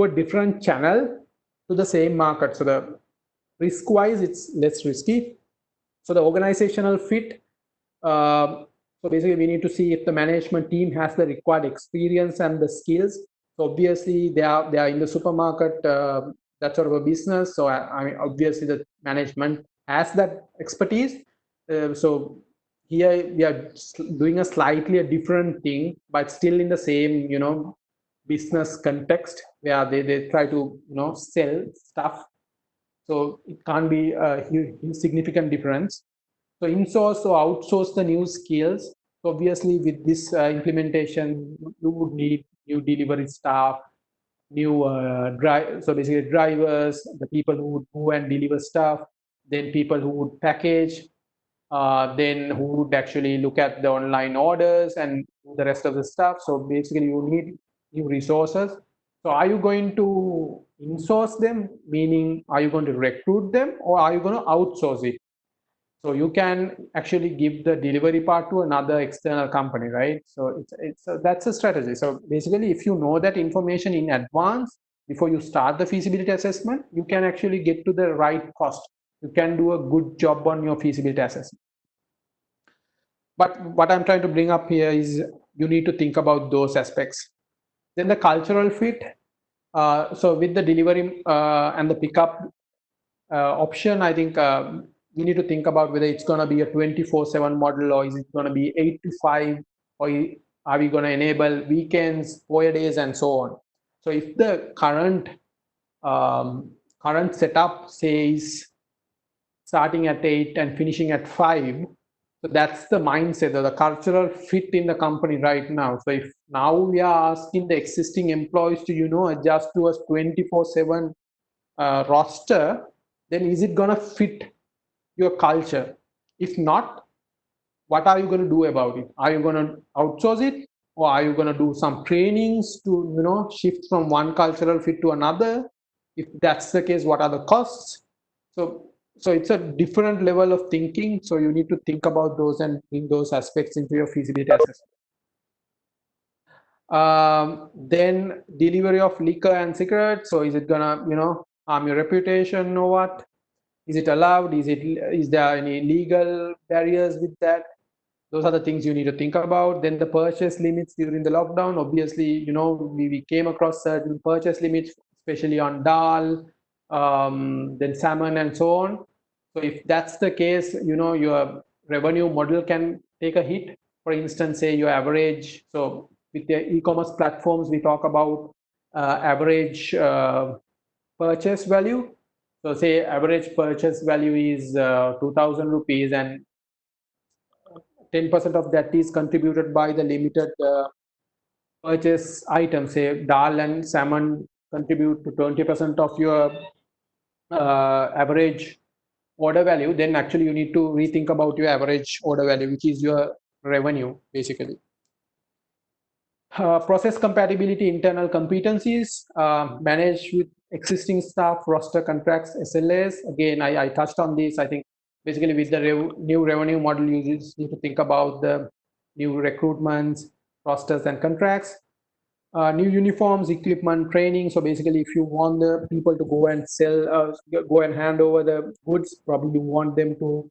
a different channel to the same market. So the risk wise, it's less risky. So the organizational fit, so basically we need to see if the management team has the required experience and the skills. So obviously they are in the supermarket, that sort of a business. So I mean, obviously the management has that expertise. So here we are doing a slightly a different thing, but still in the same, business context where they try to, sell stuff. So it can't be a huge, significant difference. So insource or outsource the new skills. So obviously with this implementation, you would need new delivery staff, new so basically drivers, the people who would go and deliver stuff, then people who would package, then who would actually look at the online orders and the rest of the stuff. So basically you need new resources. So are you going to insource them, meaning are you going to recruit them, or are you going to outsource it? So you can actually give the delivery part to another external company, right? So that's a strategy. So basically, if you know that information in advance before you start the feasibility assessment, you can actually get to the right cost. You can do a good job on your feasibility assessment. But what I'm trying to bring up here is you need to think about those aspects. Then the cultural fit. So with the delivery and the pickup option, I think we need to think about whether it's going to be a 24/7 model, or is it going to be 8 to 5, or are we going to enable weekends, 4 days, and so on. So if the current setup says starting at 8 and finishing at 5, so that's the mindset or the cultural fit in the company right now. So if now we are asking the existing employees to adjust to a 24/7 roster, then is it going to fit your culture? If not, what are you going to do about it? Are you going to outsource it, or are you going to do some trainings to shift from one cultural fit to another? If that's the case, what are the costs? So it's a different level of thinking. So you need to think about those and bring those aspects into your feasibility assessment. Then delivery of liquor and cigarettes. So is it gonna harm your reputation or what? Is it allowed? Is there any legal barriers with that? Those are the things you need to think about. Then the purchase limits during the lockdown. Obviously, we came across certain purchase limits, especially on dal, then salmon and so on. So if that's the case, your revenue model can take a hit. For instance, say your average. So with the e-commerce platforms, we talk about average purchase value. So say average purchase value is 2,000 rupees, and 10% of that is contributed by the limited purchase items. Say dal and salmon contribute to 20% of your average order value. Then actually you need to rethink about your average order value, which is your revenue basically. Process compatibility, internal competencies, manage with existing staff, roster contracts, SLAs. Again, I touched on this. I think basically with the new revenue model, you just need to think about the new recruitments, rosters, and contracts. New uniforms, equipment, training. So basically, if you want the people to go and sell, go and hand over the goods, probably you want them to,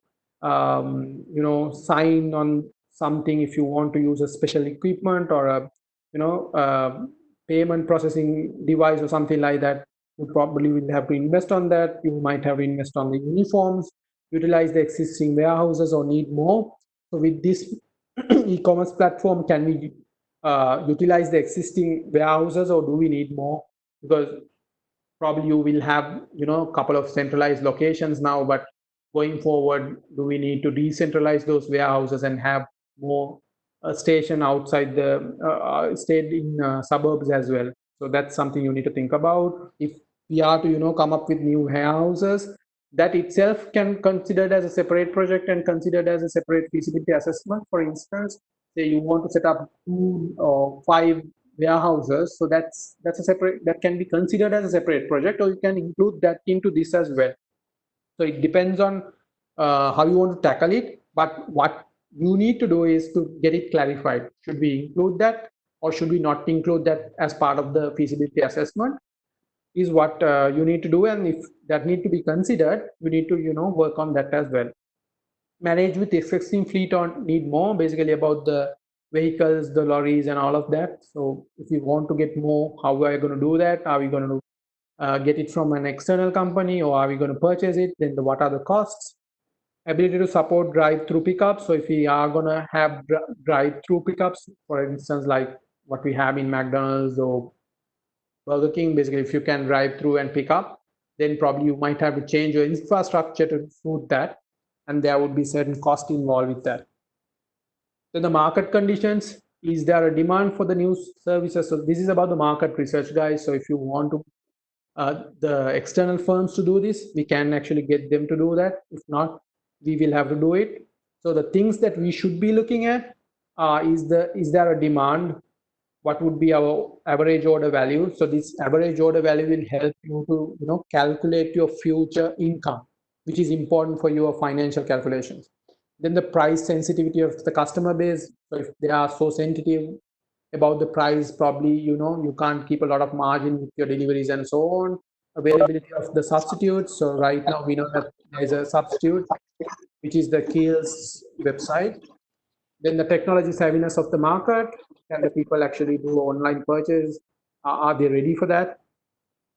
sign on something. If you want to use a special equipment or a, you know, uh, payment processing device or something like that, you probably will have to invest on that. You might have to invest on the uniforms, utilize the existing warehouses, or need more. So with this e-commerce platform, can we utilize the existing warehouses, or do we need more? Because probably you will have, a couple of centralized locations now, but going forward, do we need to decentralize those warehouses and have more station outside the state in suburbs as well? So that's something you need to think about. If we are to, come up with new warehouses, that itself can considered as a separate project and considered as a separate feasibility assessment. For instance, say you want to set up 2 or 5 warehouses, so that's a separate, that can be considered as a separate project, or you can include that into this as well. So it depends on how you want to tackle it, but what you need to do is to get it clarified. Should we include that, or should we not include that as part of the feasibility assessment, is what you need to do. And if that need to be considered, you need to, work on that as well. Manage with existing fleet or need more, basically about the vehicles, the lorries and all of that. So if you want to get more, how are you going to do that? Are we going to get it from an external company, or are we going to purchase it? Then what are the costs? Ability to support drive-through pickups. So if we are going to have drive-through pickups, for instance, like what we have in McDonald's or Burger King, basically if you can drive through and pick up, then probably you might have to change your infrastructure to suit that, and there would be certain cost involved with that. Then the market conditions, is there a demand for the new services? So this is about the market research, guys. So if you want to the external firms to do this, we can actually get them to do that. If not, we will have to do it. So the things that we should be looking at is there a demand? What would be our average order value? So this average order value will help you to, calculate your future income, which is important for your financial calculations. Then the price sensitivity of the customer base. So if they are so sensitive about the price, probably, you can't keep a lot of margin with your deliveries and so on. Availability of the substitutes. So right now we know that there's a substitute, which is the Keel's website. Then the technology savviness of the market. Can the people actually do online purchase? Are they ready for that?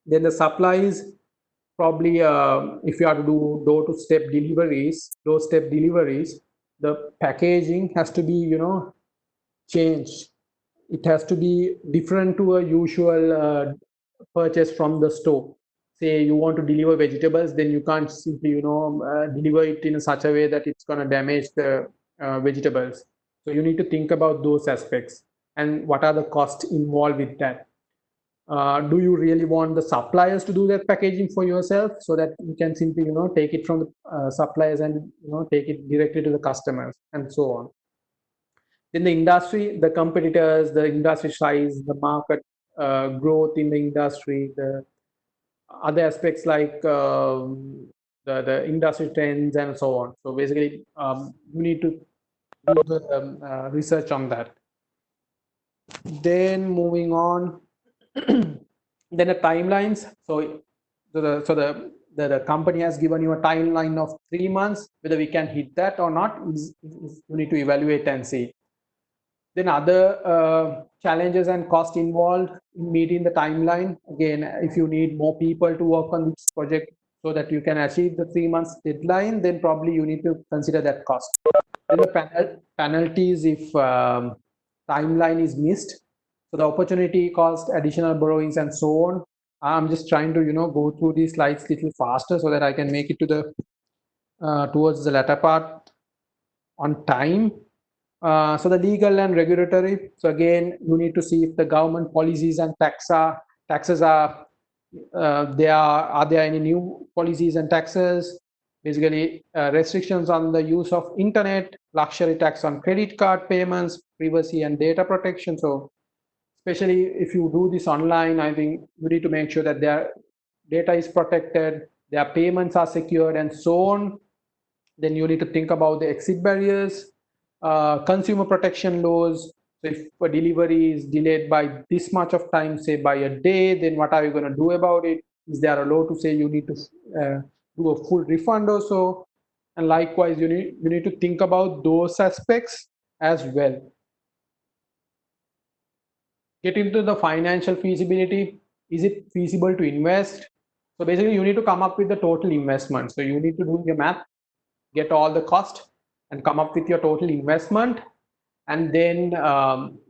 Then the supplies. Probably if you have to do door-to-step deliveries, the packaging has to be, changed. It has to be different to a usual purchase from the store. Say you want to deliver vegetables, then you can't simply, deliver it in such a way that it's going to damage the vegetables. So you need to think about those aspects and what are the costs involved with that. Do you really want the suppliers to do that packaging for yourself, so that you can simply, take it from the suppliers and, take it directly to the customers and so on. Then the industry, the competitors, the industry size, the market growth in the industry, the other aspects like the industry trends and so on. So basically, you need to do the research on that. Then moving on, then the timelines. So the company has given you a timeline of 3 months. Whether we can hit that or not, you need to evaluate and see. Then other challenges and cost involved in meeting the timeline. Again, if you need more people to work on this project so that you can achieve the 3 months deadline, then probably you need to consider that cost. Then the penalties if timeline is missed. So the opportunity cost, additional borrowings, and so on. I'm just trying to, go through these slides a little faster so that I can make it to the towards the latter part on time. So the legal and regulatory. So again, you need to see if the government policies and taxes are there any new policies and taxes. Basically, restrictions on the use of internet, luxury tax on credit card payments, privacy and data protection. So especially if you do this online, I think you need to make sure that their data is protected, their payments are secured, and so on. Then you need to think about the exit barriers, consumer protection laws. So if a delivery is delayed by this much of time, say by a day, then what are you going to do about it? Is there a law to say you need to do a full refund or so? And likewise, you need to think about those aspects as well. Get into the financial feasibility. Is it feasible to invest? So basically, you need to come up with the total investment. So you need to do your math, get all the cost, and come up with your total investment. And then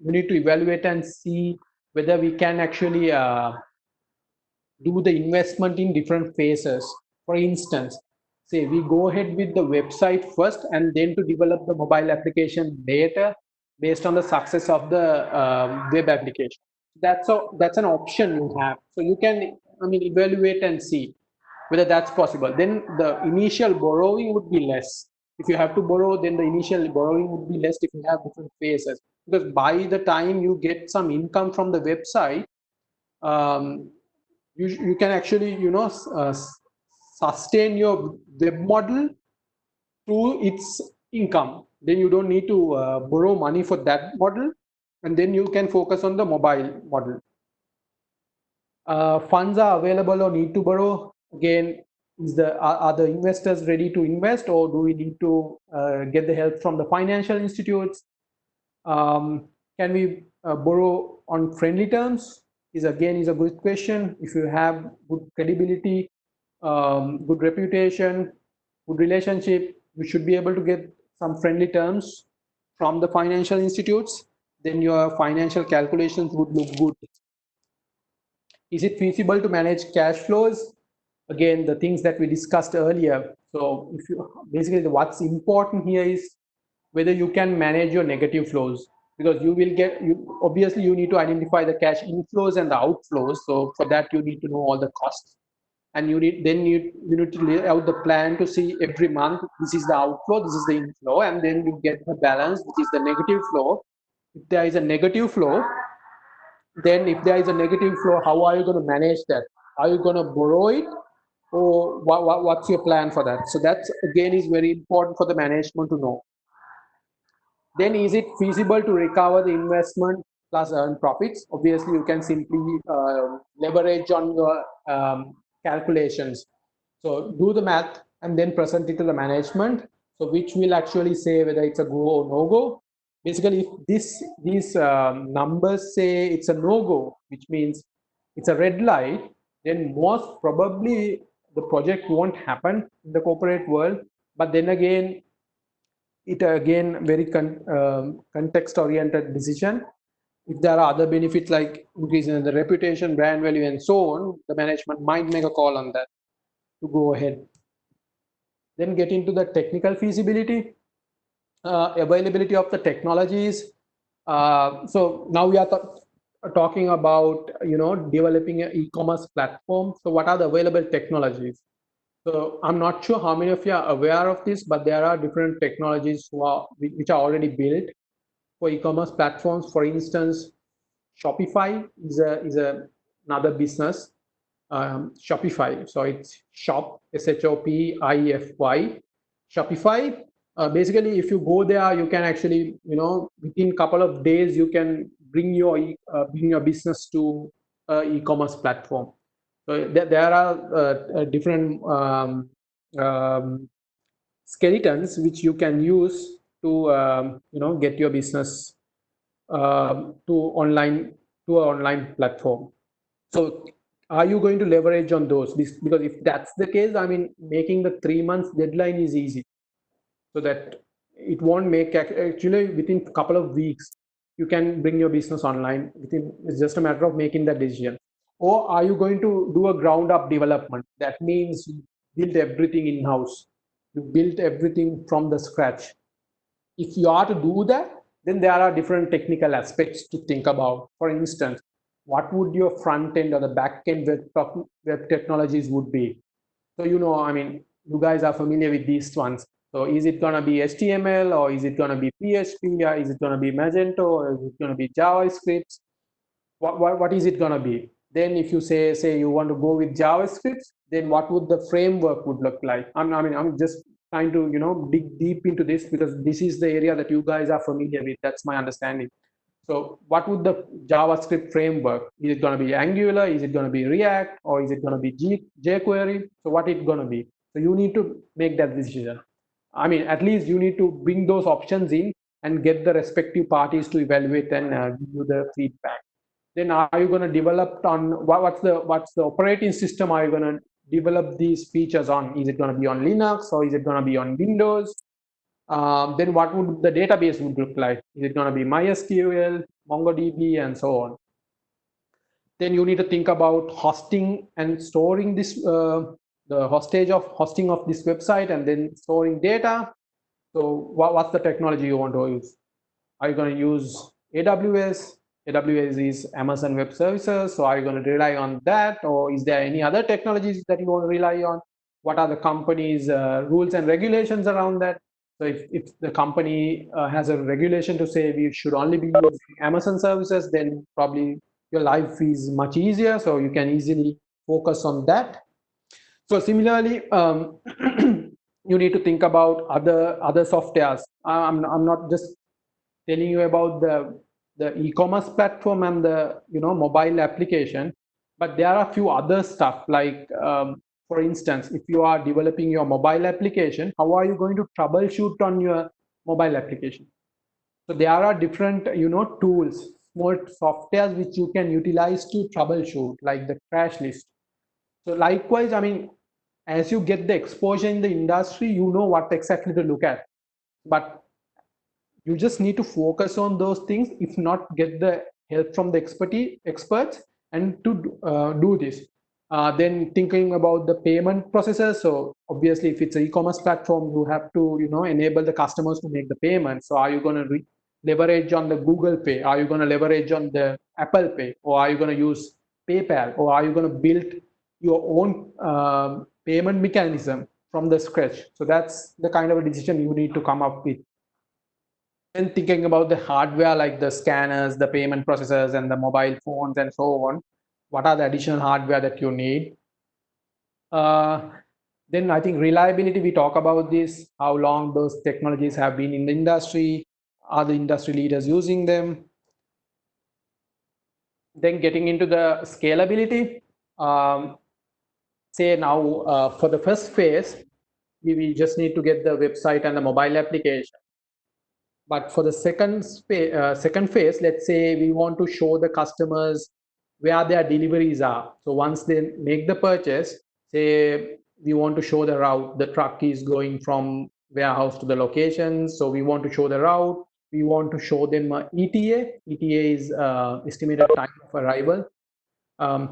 you need to evaluate and see whether we can actually do the investment in different phases. For instance, say we go ahead with the website first and then to develop the mobile application later based on the success of the web application. That's an option you have. So you can, I mean, evaluate and see whether that's possible. Then the initial borrowing would be less. If you have to borrow, then the initial borrowing would be less if you have different phases. Because by the time you get some income from the website, um, you can actually sustain your web model through its income. Then you don't need to borrow money for that model, and then you can focus on the mobile model. Funds are available or need to borrow. Again, are the investors ready to invest, or do we need to get the help from the financial institutes? Can we borrow on friendly terms? Is a good question. If you have good credibility, good reputation, good relationship, you should be able to get some friendly terms from the financial institutes. Then your financial calculations would look good. Is it feasible to manage cash flows? Again, the things that we discussed earlier. So if you basically what's important here is whether you can manage your negative flows, because you obviously you need to identify the cash inflows and the outflows. So for that you need to know all the costs, and you need to lay out the plan to see every month this is the outflow, this is the inflow, and then you get the balance, which is the negative flow. If there is a negative flow, then if there is a negative flow, how are you going to manage that? Are you going to borrow it, or what's your plan for that? So that's again is very important for the management to know. Then is it feasible to recover the investment plus earn profits? Obviously, you can simply leverage on your calculations. So do the math and then present it to the management. So which will actually say whether it's a go or no go. Basically, if these numbers say it's a no go, which means it's a red light, then most probably the project won't happen in the corporate world. But then again, it again very context oriented decision. If there are other benefits like increasing the reputation, brand value, and so on, the management might make a call on that to go ahead. Then get into the technical feasibility, availability of the technologies. So now we are talking about developing an e-commerce platform. So what are the available technologies? So I'm not sure how many of you are aware of this, but there are different technologies which are already built for e-commerce platforms. For instance, Shopify is another business. Shopify. So it's shop, Shopify. Shopify. Basically, if you go there, you can actually, within a couple of days, you can bring your business to e-commerce platform. So there are different skeletons which you can use to get your business to an online platform. So are you going to leverage on those? Because if that's the case, I mean, making the 3 months deadline is easy, so that it won't make actually within a couple of weeks you can bring your business online. It's just a matter of making that decision. Or are you going to do a ground up development? That means you build everything in house. You build everything from the scratch. If you are to do that, then there are different technical aspects to think about. For instance, what would your front end or the back end web technologies would be? So, I mean, you guys are familiar with these ones. So is it going to be HTML, or is it going to be PHP, or is it going to be Magento, or is it going to be JavaScript? What is it going to be? Then if you say you want to go with JavaScript, then what would the framework would look like? I'm just trying to dig deep into this, because this is the area that you guys are familiar with. That's my understanding. So what would the JavaScript framework? Is it going to be Angular? Is it going to be React? Or is it going to be jQuery? So what it's going to be? So you need to make that decision. I mean, at least you need to bring those options in and get the respective parties to evaluate and give you the feedback. Then are you going to develop on what's the operating system are you going to develop these features on? Is it going to be on Linux or is it going to be on Windows? Then what would the database would look like? Is it going to be MySQL, MongoDB, and so on? Then you need to think about hosting and storing this, the hosting of this website, and then storing data. So what's the technology you want to use? Are you going to use AWS? AWS is Amazon Web Services. So are you going to rely on that? Or is there any other technologies that you want to rely on? What are the company's rules and regulations around that? So if the company has a regulation to say we should only be using Amazon services, then probably your life is much easier. So you can easily focus on that. So similarly, you need to think about other softwares. I'm not just telling you about the e-commerce platform and the mobile application, but there are a few other stuff like for instance, if you are developing your mobile application, how are you going to troubleshoot on your mobile application? So there are different tools, small softwares which you can utilize to troubleshoot, like the crash list. So likewise, I mean, as you get the exposure in the industry, you know what exactly to look at, but you just need to focus on those things, if not get the help from the experts and to do this. Then thinking about the payment processes. So obviously if it's an e-commerce platform, you have to enable the customers to make the payment. So are you going to leverage on the Google Pay? Are you going to leverage on the Apple Pay? Or are you going to use PayPal? Or are you going to build your own payment mechanism from the scratch? So that's the kind of a decision you need to come up with. And thinking about the hardware like the scanners, the payment processors, and the mobile phones, and so on, what are the additional hardware that you need? Then I think reliability, we talk about this, how long those technologies have been in the industry, are the industry leaders using them? Then getting into the scalability, say now for the first phase, we just need to get the website and the mobile application. But for the second phase, let's say we want to show the customers where their deliveries are. So once they make the purchase, say we want to show the route, the truck is going from warehouse to the location. So we want to show the route. We want to show them ETA. ETA is estimated time of arrival.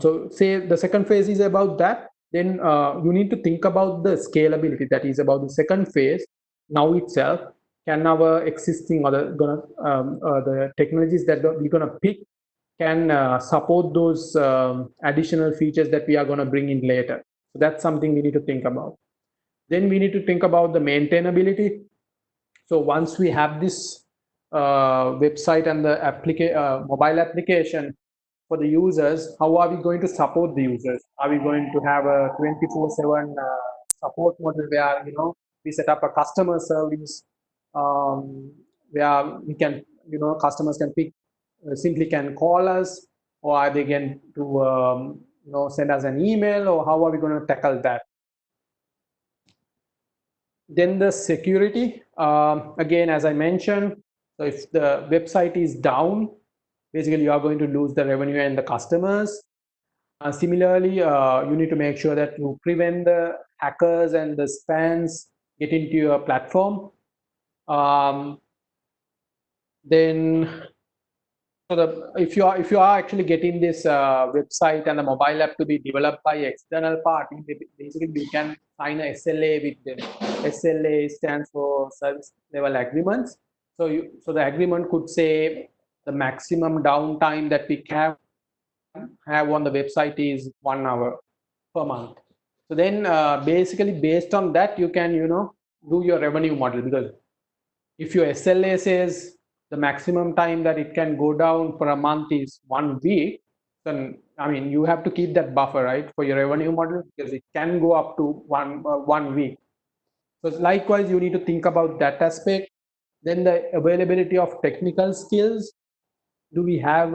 So say the second phase is about that. Then you need to think about the scalability. That is about the second phase. Now itself, can our existing or the technologies that we're gonna pick can support those additional features that we are gonna bring in later. So that's something we need to think about. Then we need to think about the maintainability. So once we have this website and the mobile application for the users, how are we going to support the users? Are we going to have a 24/7 support model where we set up a customer service where we can customers can pick simply can call us, or are they going to send us an email, or how are we going to tackle that? Then the security, again, as I mentioned, so if the website is down, basically you are going to lose the revenue and the customers. Similarly, you need to make sure that you prevent the hackers and the spams get into your platform. Then so if you are actually getting this website and the mobile app to be developed by external party, basically you can sign a SLA with them. SLA stands for service level agreements. So the agreement could say the maximum downtime that we can have on the website is 1 hour per month. So then basically based on that, you can do your revenue model, because if your SLA says the maximum time that it can go down for a month is 1 week, then I mean you have to keep that buffer, right, for your revenue model, because it can go up to 1 week. So likewise, you need to think about that aspect. Then the availability of technical skills. do we have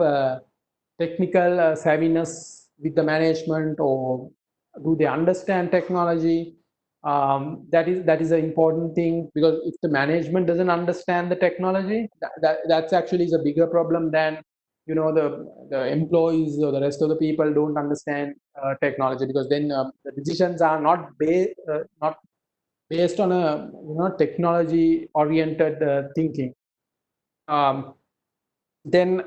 technical savviness with the management, or do they understand technology? That is an important thing, because if the management doesn't understand the technology, that's actually is a bigger problem than the employees or the rest of the people don't understand technology, because then the decisions are not based on a technology oriented thinking. Then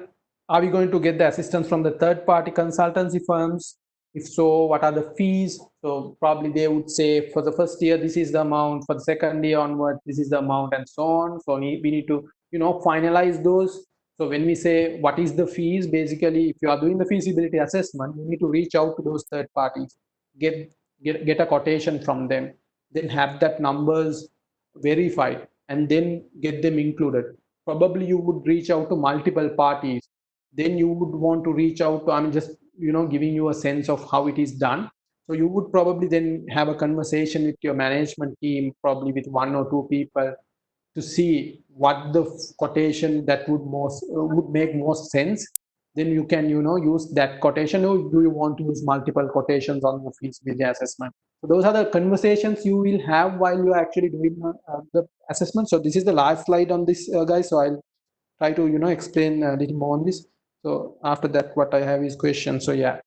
are we going to get the assistance from the third party consultancy firms? If so, what are the fees? So probably they would say for the first year this is the amount, for the second year onward this is the amount, and so on. So we need to finalize those. So when we say what is the fees, basically if you are doing the feasibility assessment, you need to reach out to those third parties, get get a quotation from them, then have that numbers verified, and then get them included. Probably you would reach out to multiple parties. Then you would want to reach out to, I'm just giving you a sense of how it is done. So you would probably then have a conversation with your management team, probably with one or two people, to see what the quotation that would make most sense. Then you can use that quotation, or do you want to use multiple quotations on your feasibility assessment? So those are the conversations you will have while you're actually doing the assessment. So this is the last slide on this, guys. So I'll try to explain a little more on this. So after that, what I have is questions. So yeah.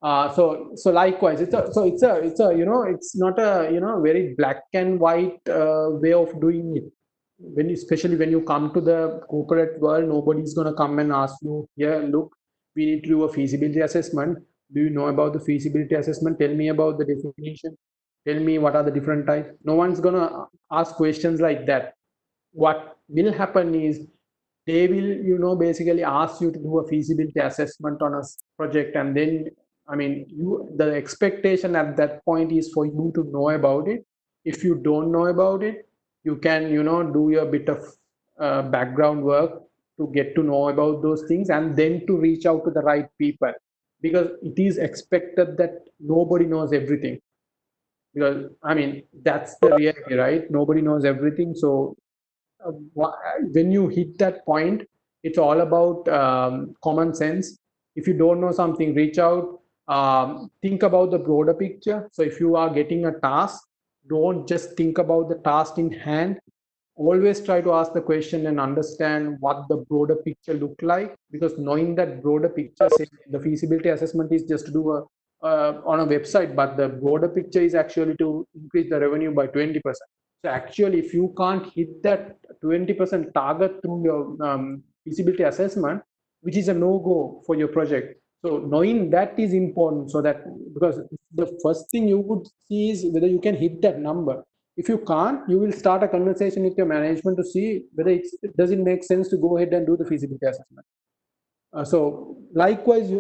So likewise, it's a it's not a very black and white way of doing it. Especially when you come to the corporate world, nobody's going to come and ask you, here, look, we need to do a feasibility assessment. Do you know about the feasibility assessment? Tell me about the definition. Tell me what are the different types. No one's going to ask questions like that. What will happen is they will basically ask you to do a feasibility assessment on a project, and then the expectation at that point is for you to know about it. If you don't know about it, you can do your bit of background work to get to know about those things, and then to reach out to the right people, because it is expected that nobody knows everything. Because that's the reality, right? Nobody knows everything. So uh, when you hit that point, it's all about common sense. If you don't know something, reach out. Think about the broader picture. So if you are getting a task, don't just think about the task in hand. Always try to ask the question and understand what the broader picture look like, because knowing that broader picture, say the feasibility assessment is just to do a on a website, but the broader picture is actually to increase the revenue by 20%. So actually, if you can't hit that 20% target through your feasibility assessment, which is a no-go for your project. So knowing that is important, so that, because the first thing you would see is whether you can hit that number. If you can't, you will start a conversation with your management to see whether does it make sense to go ahead and do the feasibility assessment. So likewise,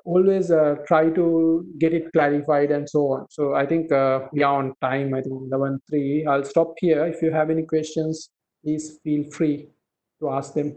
always try to get it clarified and so on. So I think we are on time. I think 11:03. I'll stop here. If you have any questions, please feel free to ask them.